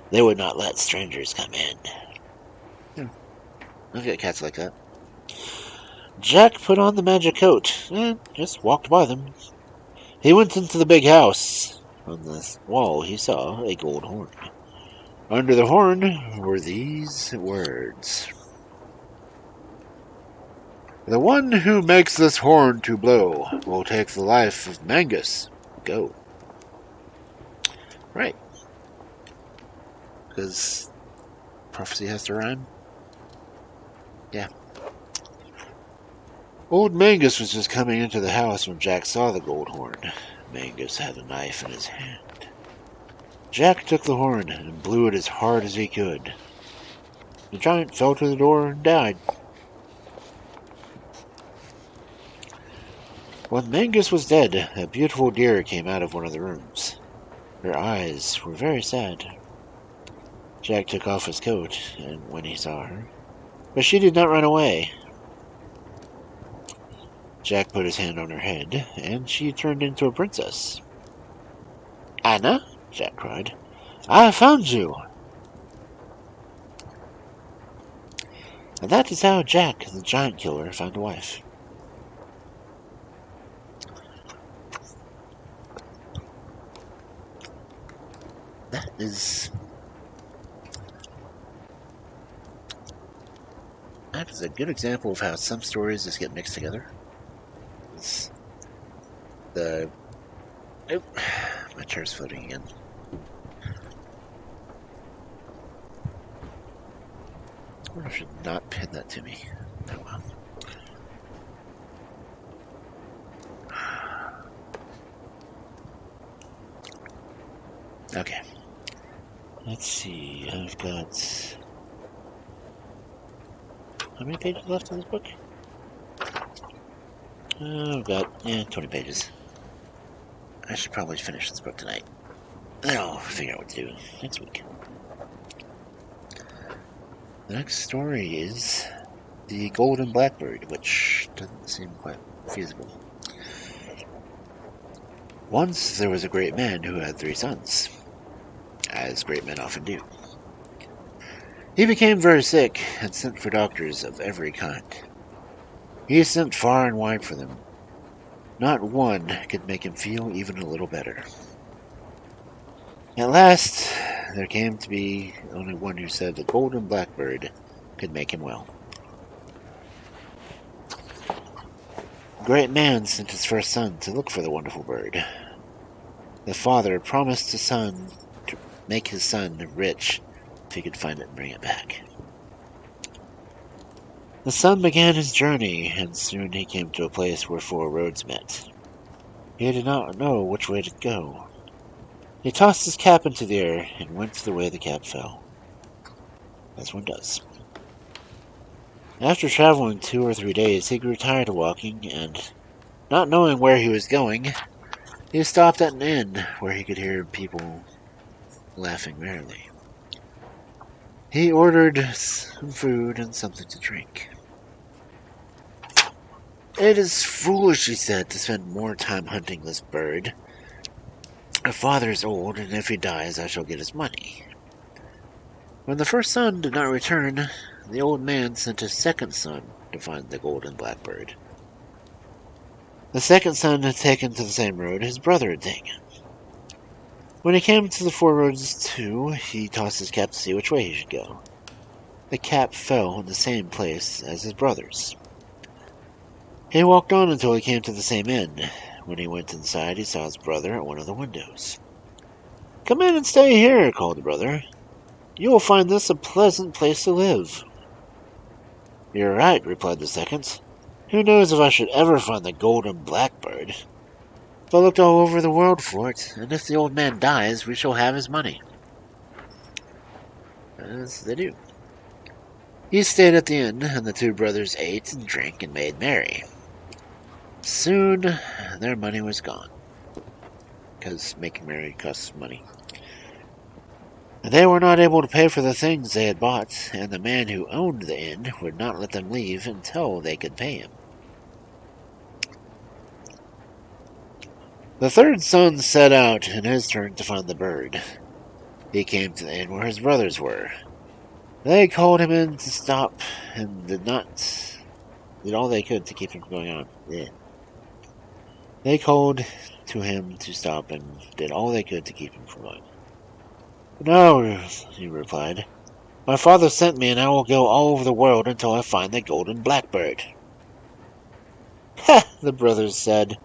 They would not let strangers come in. I've got cats like that. Jack put on the magic coat and just walked by them. He went into the big house. On the wall he saw a gold horn. Under the horn were these words: "The one who makes this horn to blow will take the life of Mangus. Go." Right. Because prophecy has to rhyme. Yeah. Old Mangus was just coming into the house when Jack saw the gold horn. Mangus had a knife in his hand. Jack took the horn and blew it as hard as he could. The giant fell to the door and died. When Mangus was dead, a beautiful deer came out of one of the rooms. Her eyes were very sad. Jack took off his coat and when he saw her, but she did not run away. Jack put his hand on her head, and she turned into a princess. "Anna," Jack cried, "I have found you." And that is how Jack, the giant killer, found a wife. That is a good example of how some stories just get mixed together. My chair's floating again. I wonder if I should not pin that to me. Oh well. Okay. Let's see, I've got... How many pages left in this book? I've got, 20 pages. I should probably finish this book tonight. Then I'll figure out what to do next week. The next story is The Golden Blackbird, which doesn't seem quite feasible. Once there was a great man who had 3 sons, as great men often do. He became very sick and sent for doctors of every kind. He sent far and wide for them. Not one could make him feel even a little better. At last, there came to be only one who said the Golden Blackbird could make him well. The great man sent his first son to look for the wonderful bird. The father promised the son to make his son rich if he could find it and bring it back. The son began his journey, and soon he came to a place where 4 roads met. He did not know which way to go. He tossed his cap into the air and went the way the cap fell, as one does. After traveling 2 or 3 days, he grew tired of walking, and, not knowing where he was going, he stopped at an inn where he could hear people laughing merrily. He ordered some food and something to drink. "It is foolish," he said, "to spend more time hunting this bird. My father is old, and if he dies, I shall get his money." When the first son did not return, the old man sent his second son to find the Golden Blackbird. The second son had taken to the same road his brother had taken. When he came to the 4 roads too, he tossed his cap to see which way he should go. The cap fell in the same place as his brother's. He walked on until he came to the same inn. When he went inside, he saw his brother at one of the windows. "Come in and stay here," called the brother. "You will find this a pleasant place to live." "You're right," replied the second. "Who knows if I should ever find the Golden Blackbird? I looked all over the world for it, and if the old man dies, we shall have his money." As they do. He stayed at the inn, and the 2 brothers ate and drank and made merry. Soon, their money was gone, because making merry costs money. They were not able to pay for the things they had bought, and the man who owned the inn would not let them leave until they could pay him. The third son set out in his turn to find the bird. He came to the inn where his brothers were. They called him in to stop and did all they could to keep him from going on. They called to him to stop and did all they could to keep him from going. "No," he replied. "My father sent me, and I will go all over the world until I find the Golden Blackbird." "Ha!" the brothers said.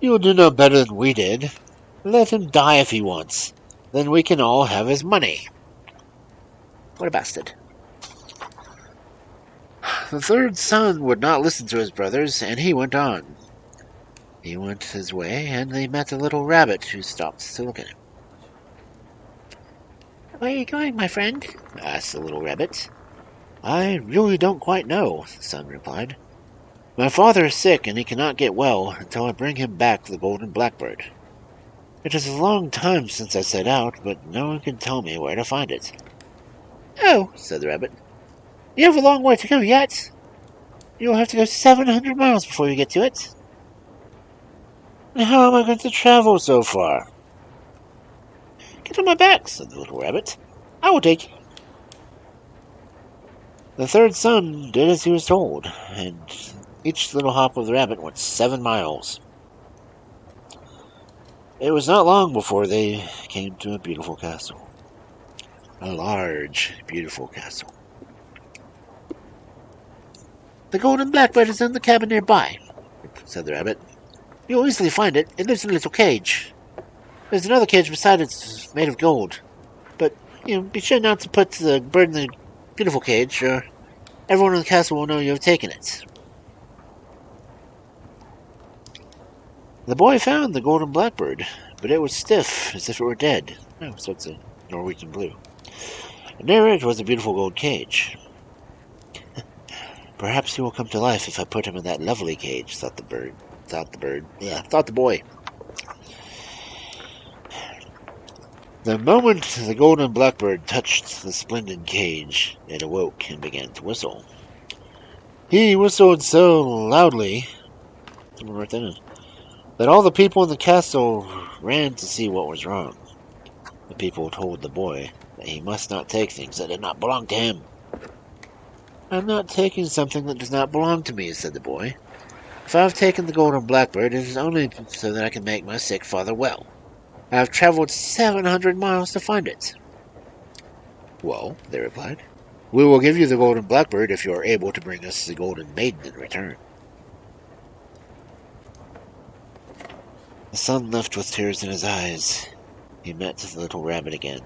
"You will do no better than we did. Let him die if he wants. Then we can all have his money." What a bastard. The third son would not listen to his brothers, and he went on. He went his way, and they met a little rabbit who stopped to look at him. "Where are you going, my friend?" asked the little rabbit. "I really don't quite know," the son replied. "My father is sick, and he cannot get well until I bring him back the Golden Blackbird. It is a long time since I set out, but no one can tell me where to find it." "Oh," said the rabbit, "you have a long way to go yet. You will have to go 700 miles before you get to it." "And how am I going to travel so far?" "Get on my back," said the little rabbit. "I will take you." The third son did as he was told, and each little hop of the rabbit went 7 miles. It was not long before they came to a beautiful castle. A large, beautiful castle. "The Golden Blackbird is in the cabin nearby," said the rabbit. "You'll easily find it. It lives in a little cage. There's another cage beside it made of gold. But, be sure not to put the bird in the beautiful cage, or everyone in the castle will know you have taken it." The boy found the Golden Blackbird, but it was stiff, as if it were dead. Oh, so it's a Norwegian blue. And near it was a beautiful gold cage. "Perhaps he will come to life if I put him in that lovely cage," thought the boy. The moment the Golden Blackbird touched the splendid cage, it awoke and began to whistle. He whistled so loudly that all the people in the castle ran to see what was wrong. The people told the boy that he must not take things that did not belong to him. "I'm not taking something that does not belong to me," said the boy. "If I have taken the Golden Blackbird, it is only so that I can make my sick father well. I have traveled 700 miles to find it." "Well," they replied, "we will give you the Golden Blackbird if you are able to bring us the Golden Maiden in return." The son left with tears in his eyes. He met the little rabbit again.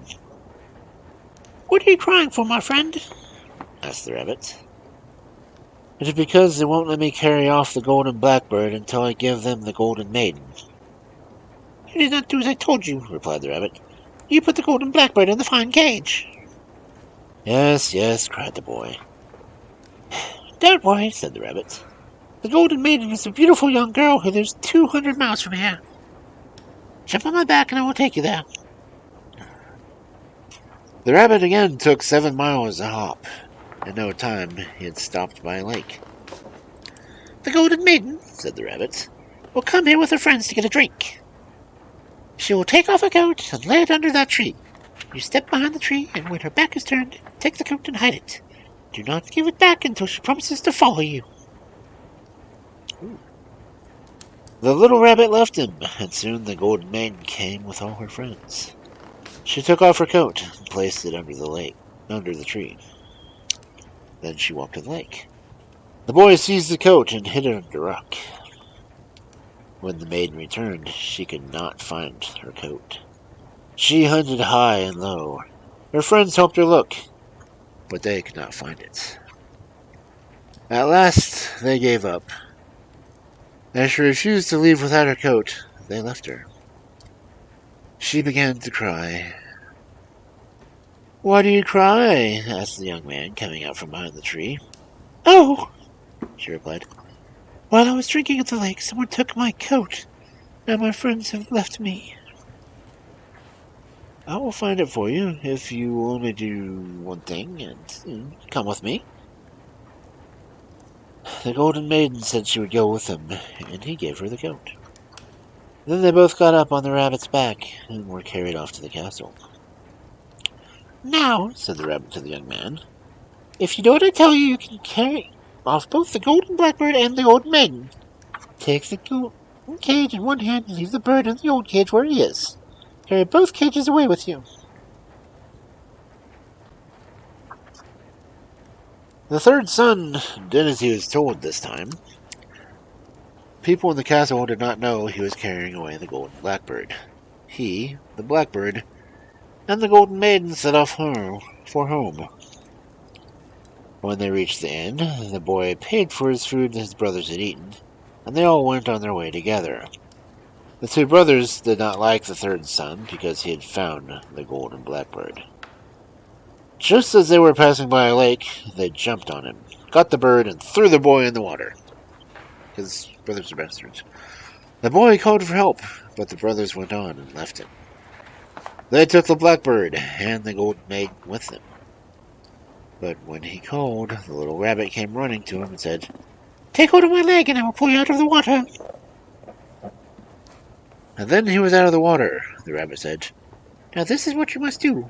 "What are you crying for, my friend?" asked the rabbit. "It is because they won't let me carry off the Golden Blackbird until I give them the Golden Maiden." "You did not do as I told you," replied the rabbit. "You put the Golden Blackbird in the fine cage." "Yes, yes," cried the boy. "Don't worry," said the rabbit. "The Golden Maiden is a beautiful young girl who lives 200 miles from here. Jump on my back and I will take you there." The rabbit again took 7 miles a hop. In no time he had stopped by a lake. "The Golden Maiden," said the rabbit, "will come here with her friends to get a drink. She will take off her coat and lay it under that tree. You step behind the tree, and when her back is turned, take the coat and hide it. Do not give it back until she promises to follow you." The little rabbit left him, and soon the Golden Maiden came with all her friends. She took off her coat and placed it under the tree. Then she walked to the lake. The boy seized the coat and hid it under a rock. When the maiden returned, she could not find her coat. She hunted high and low. Her friends helped her look, but they could not find it. At last they gave up. As she refused to leave without her coat, they left her. She began to cry. "Why do you cry?" asked the young man, coming out from behind the tree. "Oh," she replied, "while I was drinking at the lake, someone took my coat. Now my friends have left me." "I will find it for you if you will only do one thing and come with me." The Golden Maiden said she would go with him, and he gave her the coat. Then they both got up on the rabbit's back and were carried off to the castle. "Now," said the rabbit to the young man, "if you do what I tell you, you can carry off both the Golden Blackbird and the Golden Maiden. Take the golden cage in one hand and leave the bird in the old cage where he is. Carry both cages away with you." The third son did as he was told this time. People in the castle did not know he was carrying away the Golden Blackbird. He, the Blackbird, and the Golden Maiden set off for home. When they reached the inn, the boy paid for his food his brothers had eaten, and they all went on their way together. The two brothers did not like the third son because he had found the Golden Blackbird. Just as they were passing by a lake, they jumped on him, got the bird, and threw the boy in the water. His brothers are bastards. The boy called for help, but the brothers went on and left him. They took the Blackbird and the Golden Maiden with them. But when he called, the little rabbit came running to him and said, "Take hold of my leg and I will pull you out of the water." And then he was out of the water. The rabbit said, "Now this is what you must do.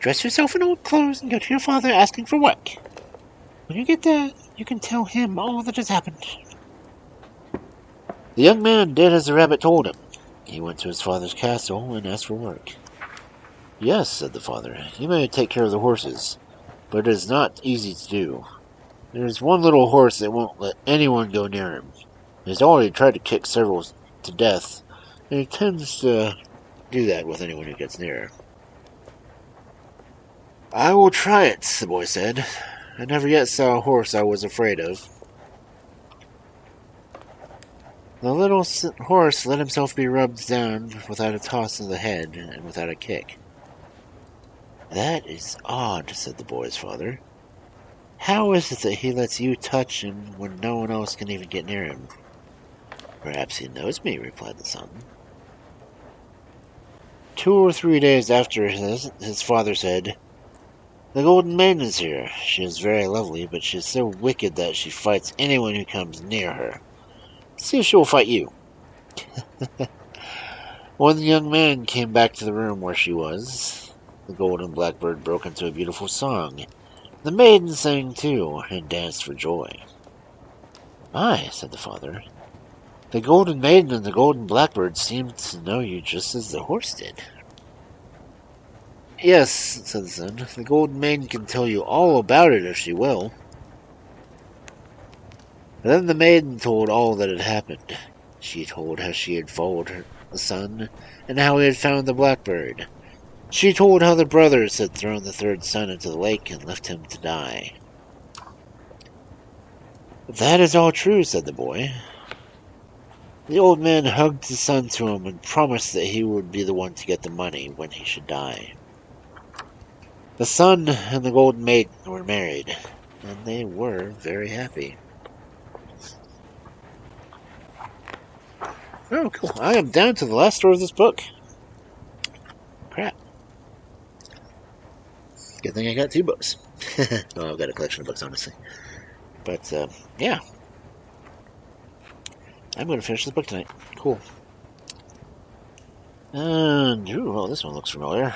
Dress yourself in old clothes and go to your father asking for work. When you get there, you can tell him all that has happened. The young man did as the rabbit told him. He went to his father's castle and asked for work. Yes, said the father, you may take care of the horses, but it is not easy to do. There is one little horse that won't let anyone go near him. He has already tried to kick several to death, and he tends to do that with anyone who gets near. I will try it, the boy said. I never yet saw a horse I was afraid of. The little horse let himself be rubbed down without a toss of the head and without a kick. That is odd, said the boy's father. How is it that he lets you touch him when no one else can even get near him? Perhaps he knows me, replied the son. 2 or 3 days after his father said, The Golden Maiden is here. She is very lovely, but she is so wicked that she fights anyone who comes near her. See if she will fight you. When the young man came back to the room where she was, the Golden Blackbird broke into a beautiful song. The maiden sang too, and danced for joy. My, said the father, the Golden Maiden and the Golden Blackbird seemed to know you just as the horse did. Yes, said the son, the Golden Maiden can tell you all about it if she will. Then the maiden told all that had happened. She told how she had followed the sun, and how he had found the blackbird. She told how the brothers had thrown the third son into the lake and left him to die. That is all true, said the boy. The old man hugged his son to him and promised that he would be the one to get the money when he should die. The son and the Golden Maiden were married, and they were very happy. Oh, cool. I am down to the last story of this book. Crap. Good thing I got 2 books. Well, I've got a collection of books, honestly. But, yeah. I'm going to finish this book tonight. Cool. And, ooh, well, this one looks familiar.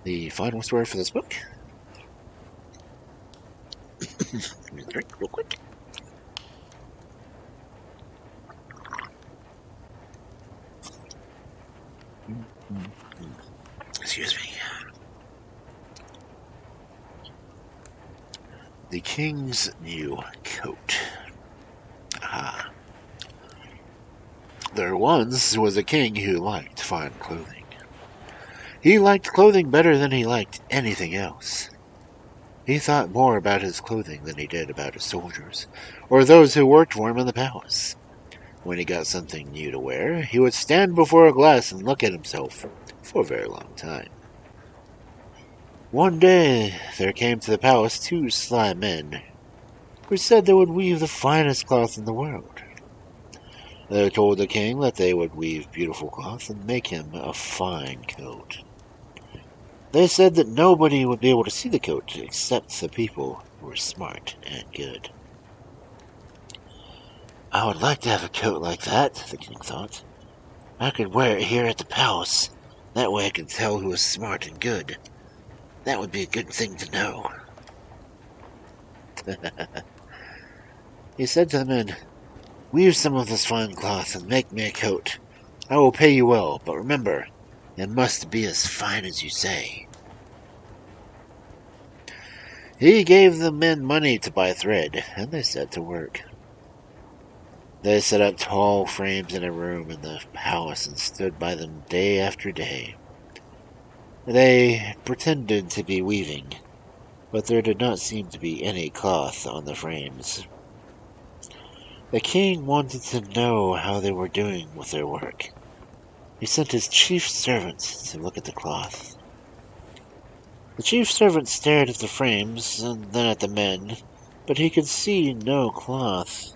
The final story for this book. Let me drink real quick. Excuse me. The King's New Coat. Ah. There once was a king who liked fine clothing. He liked clothing better than he liked anything else. He thought more about his clothing than he did about his soldiers, or those who worked for him in the palace. When he got something new to wear, he would stand before a glass and look at himself for a very long time. One day there came to the palace 2 sly men, who said they would weave the finest cloth in the world. They told the king that they would weave beautiful cloth and make him a fine coat. They said that nobody would be able to see the coat except the people who were smart and good. I would like to have a coat like that, the king thought. I could wear it here at the palace. That way I can tell who is smart and good. That would be a good thing to know. He said to the men, Weave some of this fine cloth and make me a coat. I will pay you well, but remember, it must be as fine as you say. He gave the men money to buy thread, and they set to work. They set up tall frames in a room in the palace and stood by them day after day. They pretended to be weaving, but there did not seem to be any cloth on the frames. The king wanted to know how they were doing with their work. He sent his chief servant to look at the cloth. The chief servant stared at the frames and then at the men, but he could see no cloth.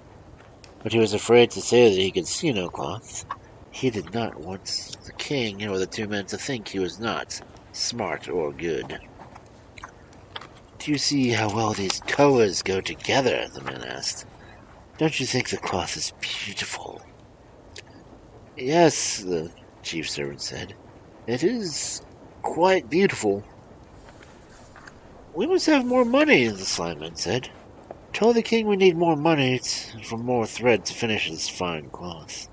But he was afraid to say that he could see no cloth. He did not want the king or the 2 men to think he was not smart or good. Do you see how well these colors go together? The man asked. Don't you think the cloth is beautiful? Yes, the chief servant said. It is quite beautiful. We must have more money, the slime man said. Tell the king we need more money for more thread to finish this fine cloth.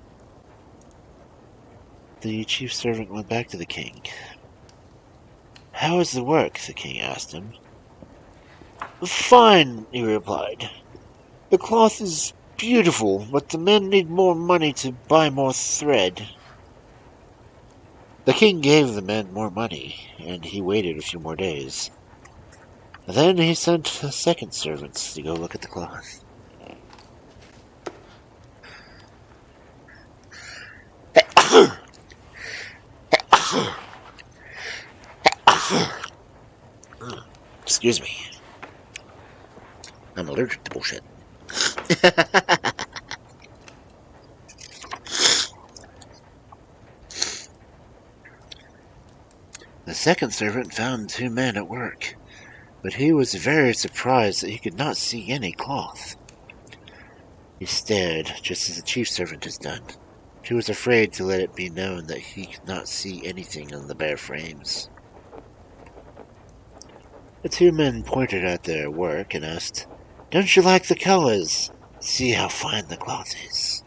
The chief servant went back to the king. How is the work? The king asked him. Fine, he replied. The cloth is beautiful, but the men need more money to buy more thread. The king gave the men more money, and he waited a few more days. Then he sent a second servant to go look at the cloth. Excuse me. I'm allergic to bullshit. The second servant found two men at work, but he was very surprised that he could not see any cloth. He stared, just as the chief servant has done. He was afraid to let it be known that he could not see anything on the bare frames. The two men pointed at their work and asked, Don't you like the colors? See how fine the cloth is.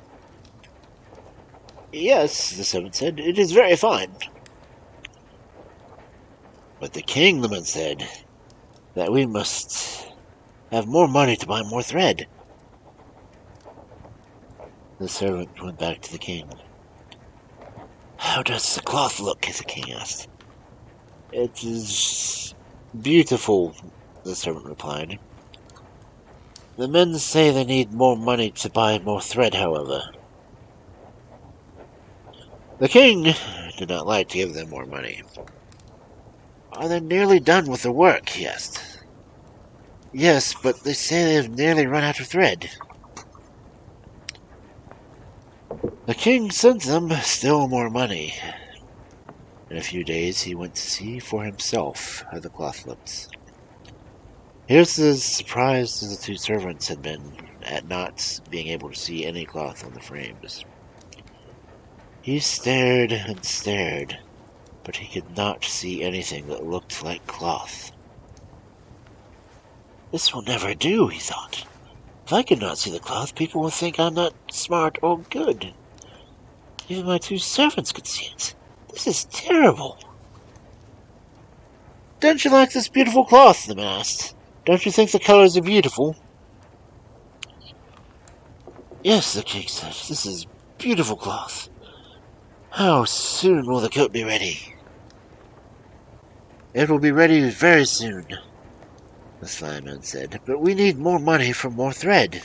Yes, the servant said, it is very fine. But the king, the man said, that we must have more money to buy more thread. The servant went back to the king. How does the cloth look? The king asked. It is beautiful, the servant replied. The men say they need more money to buy more thread, however. The king did not like to give them more money. Are they nearly done with the work? He asked. Yes, but they say they have nearly run out of thread. The king sent them still more money. In a few days he went to see for himself how the cloth looked. He was as surprised as the two servants had been at not being able to see any cloth on the frames. He stared and stared, but he could not see anything that looked like cloth. This will never do, he thought. If I could not see the cloth, people will think I'm not smart or good. Even my two servants could see it. This is terrible. Don't you like this beautiful cloth? The man asked. Don't you think the colors are beautiful? Yes, the king said. This is beautiful cloth. How soon will the coat be ready? It will be ready very soon, the slime man said, but we need more money for more thread.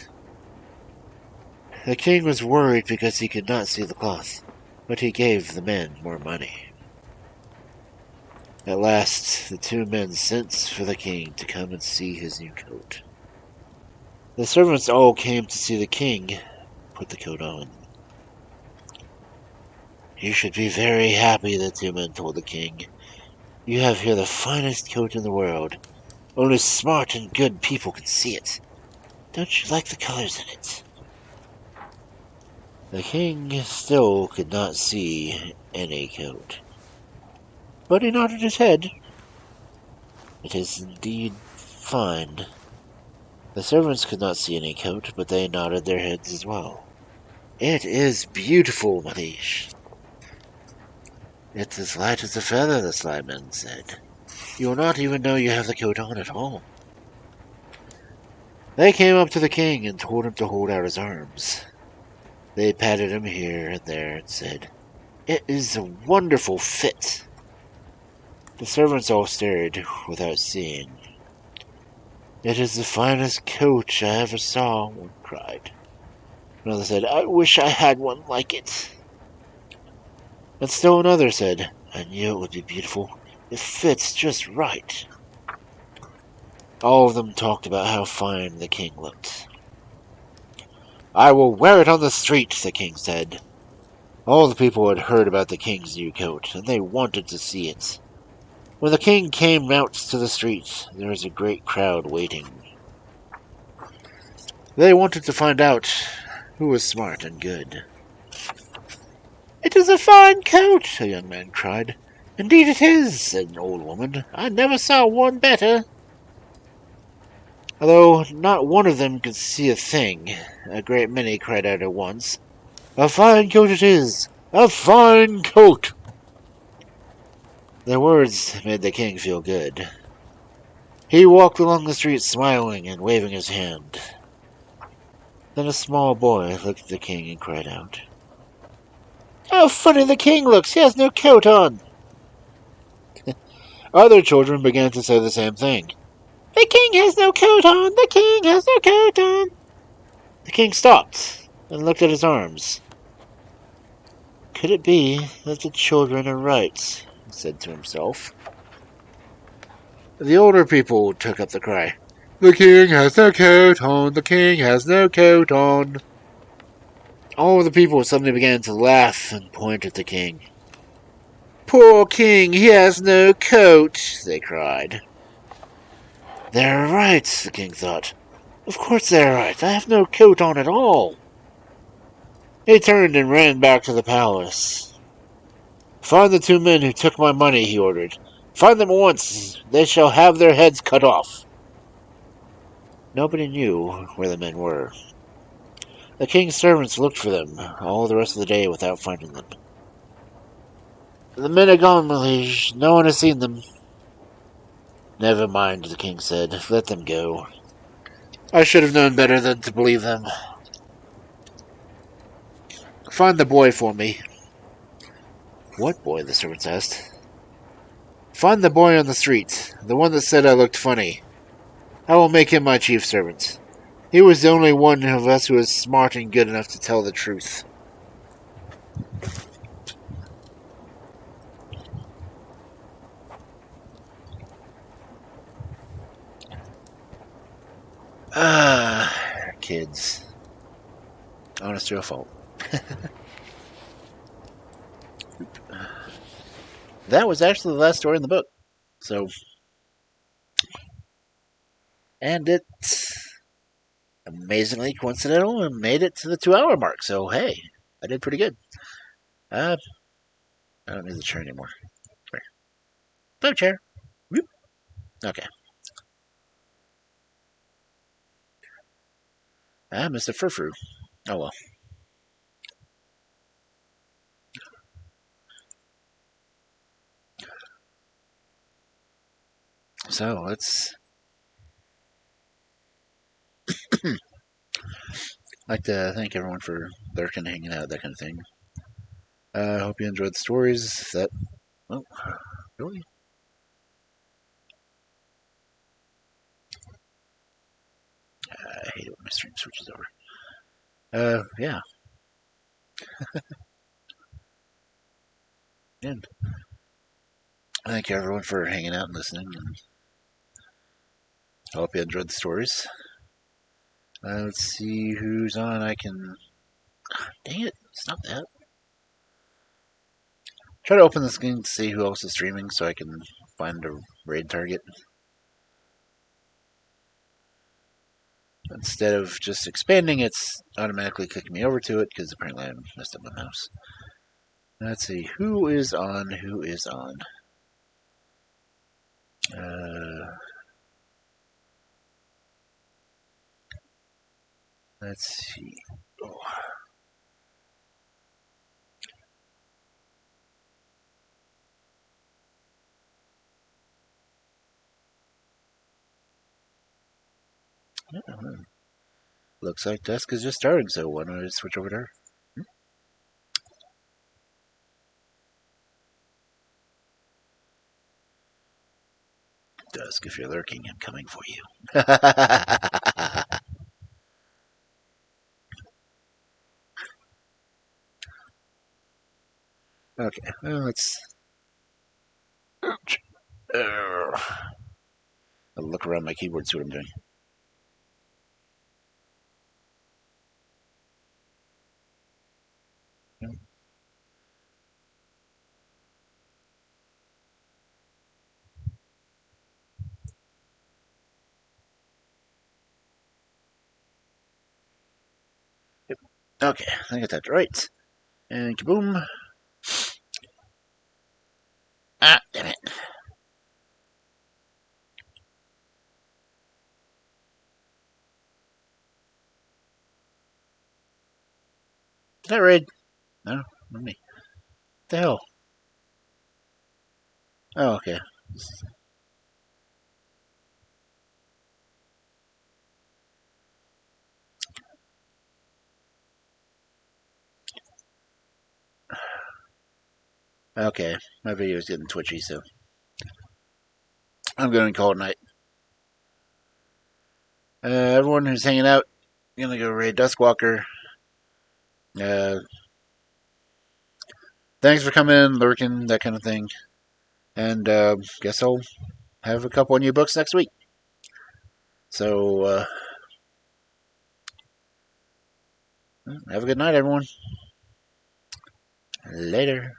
The king was worried because he could not see the cloth, but he gave the men more money. At last, the two men sent for the king to come and see his new coat. The servants all came to see the king put the coat on. You should be very happy, the two men told the king. You have here the finest coat in the world. Only smart and good people can see it. Don't you like the colors in it? The king still could not see any coat, but he nodded his head. It is indeed fine. The servants could not see any coat, but they nodded their heads as well. It is beautiful, Malish. It's as light as a feather, the slime man said. You will not even know you have the coat on at all. They came up to the king and told him to hold out his arms. They patted him here and there and said, It is a wonderful fit. The servants all stared without seeing. It is the finest coat I ever saw, one cried. Another said, I wish I had one like it. And still another said, I knew it would be beautiful. It fits just right. All of them talked about how fine the king looked. I will wear it on the street, the king said. All the people had heard about the king's new coat, and they wanted to see it. When the king came out to the street, there was a great crowd waiting. They wanted to find out who was smart and good. It is a fine coat, a young man cried. Indeed it is, said an old woman. I never saw one better. although not one of them could see a thing. A great many cried out at once, "A fine coat it is! A fine coat!" Their words made the king feel good. He walked along the street smiling and waving his hand. Then a small boy looked at the king and cried out, "How funny the king looks! He has no coat on!" Other children began to say the same thing. "The king has no coat on! The king has no coat on!" The king stopped and looked at his arms. "Could it be that the children are right?" he said to himself. The older people took up the cry. "The king has no coat on! The king has no coat on!" All of the people suddenly began to laugh and point at the king. "Poor king, he has no coat!" they cried. "They're right," the king thought. "Of course they're right. I have no coat on at all." He turned and ran back to the palace. "Find the 2 men who took my money," he ordered. "Find them at once. They shall have their heads cut off." Nobody knew where the men were. The king's servants looked for them all the rest of the day without finding them. "The men are gone, my liege. No one has seen them." "Never mind," the king said. "Let them go. I should have known better than to believe them. Find the boy for me." "What boy?" the servants asked. "Find the boy on the street, the one that said I looked funny. I will make him my chief servant. He was the only one of us who was smart and good enough to tell the truth." Kids. Honest to a fault. That was actually the last story in the book. So, and it's amazingly coincidental and made it to the 2-hour mark. So, hey, I did pretty good. I don't need the chair anymore. Come here. No chair. Whoop. Okay. Mr. Furfru. Oh well. So let's like to thank everyone for lurking, hanging out, that kind of thing. I hope you enjoyed the stories. Oh, really? I hate it when my stream switches over. Yeah. And thank you everyone for hanging out and listening. And I hope you enjoyed the stories. Let's see who's on. I can. Dang it! Stop that. Try to open the screen to see who else is streaming so I can find a raid target. Instead of just expanding, it's automatically clicking me over to it because apparently I messed up my mouse. Let's see who is on. Who is on? Let's see. Oh. Looks like dusk is just starting, so why don't I just switch over to her? Dusk, if you're lurking, I'm coming for you. Okay, well, let's. I'll look around my keyboard, see what I'm doing. Yep. Okay, I got that right. And kaboom. Ah, damn it. that raid? No, not me. What the hell? Oh, okay. Okay, my video is getting twitchy, so I'm going to call it night. Everyone who's hanging out, I'm gonna go raid Duskwalker. Uh, thanks for coming in, lurking, that kind of thing. And guess I'll have a couple of new books next week. So, have a good night, everyone. Later.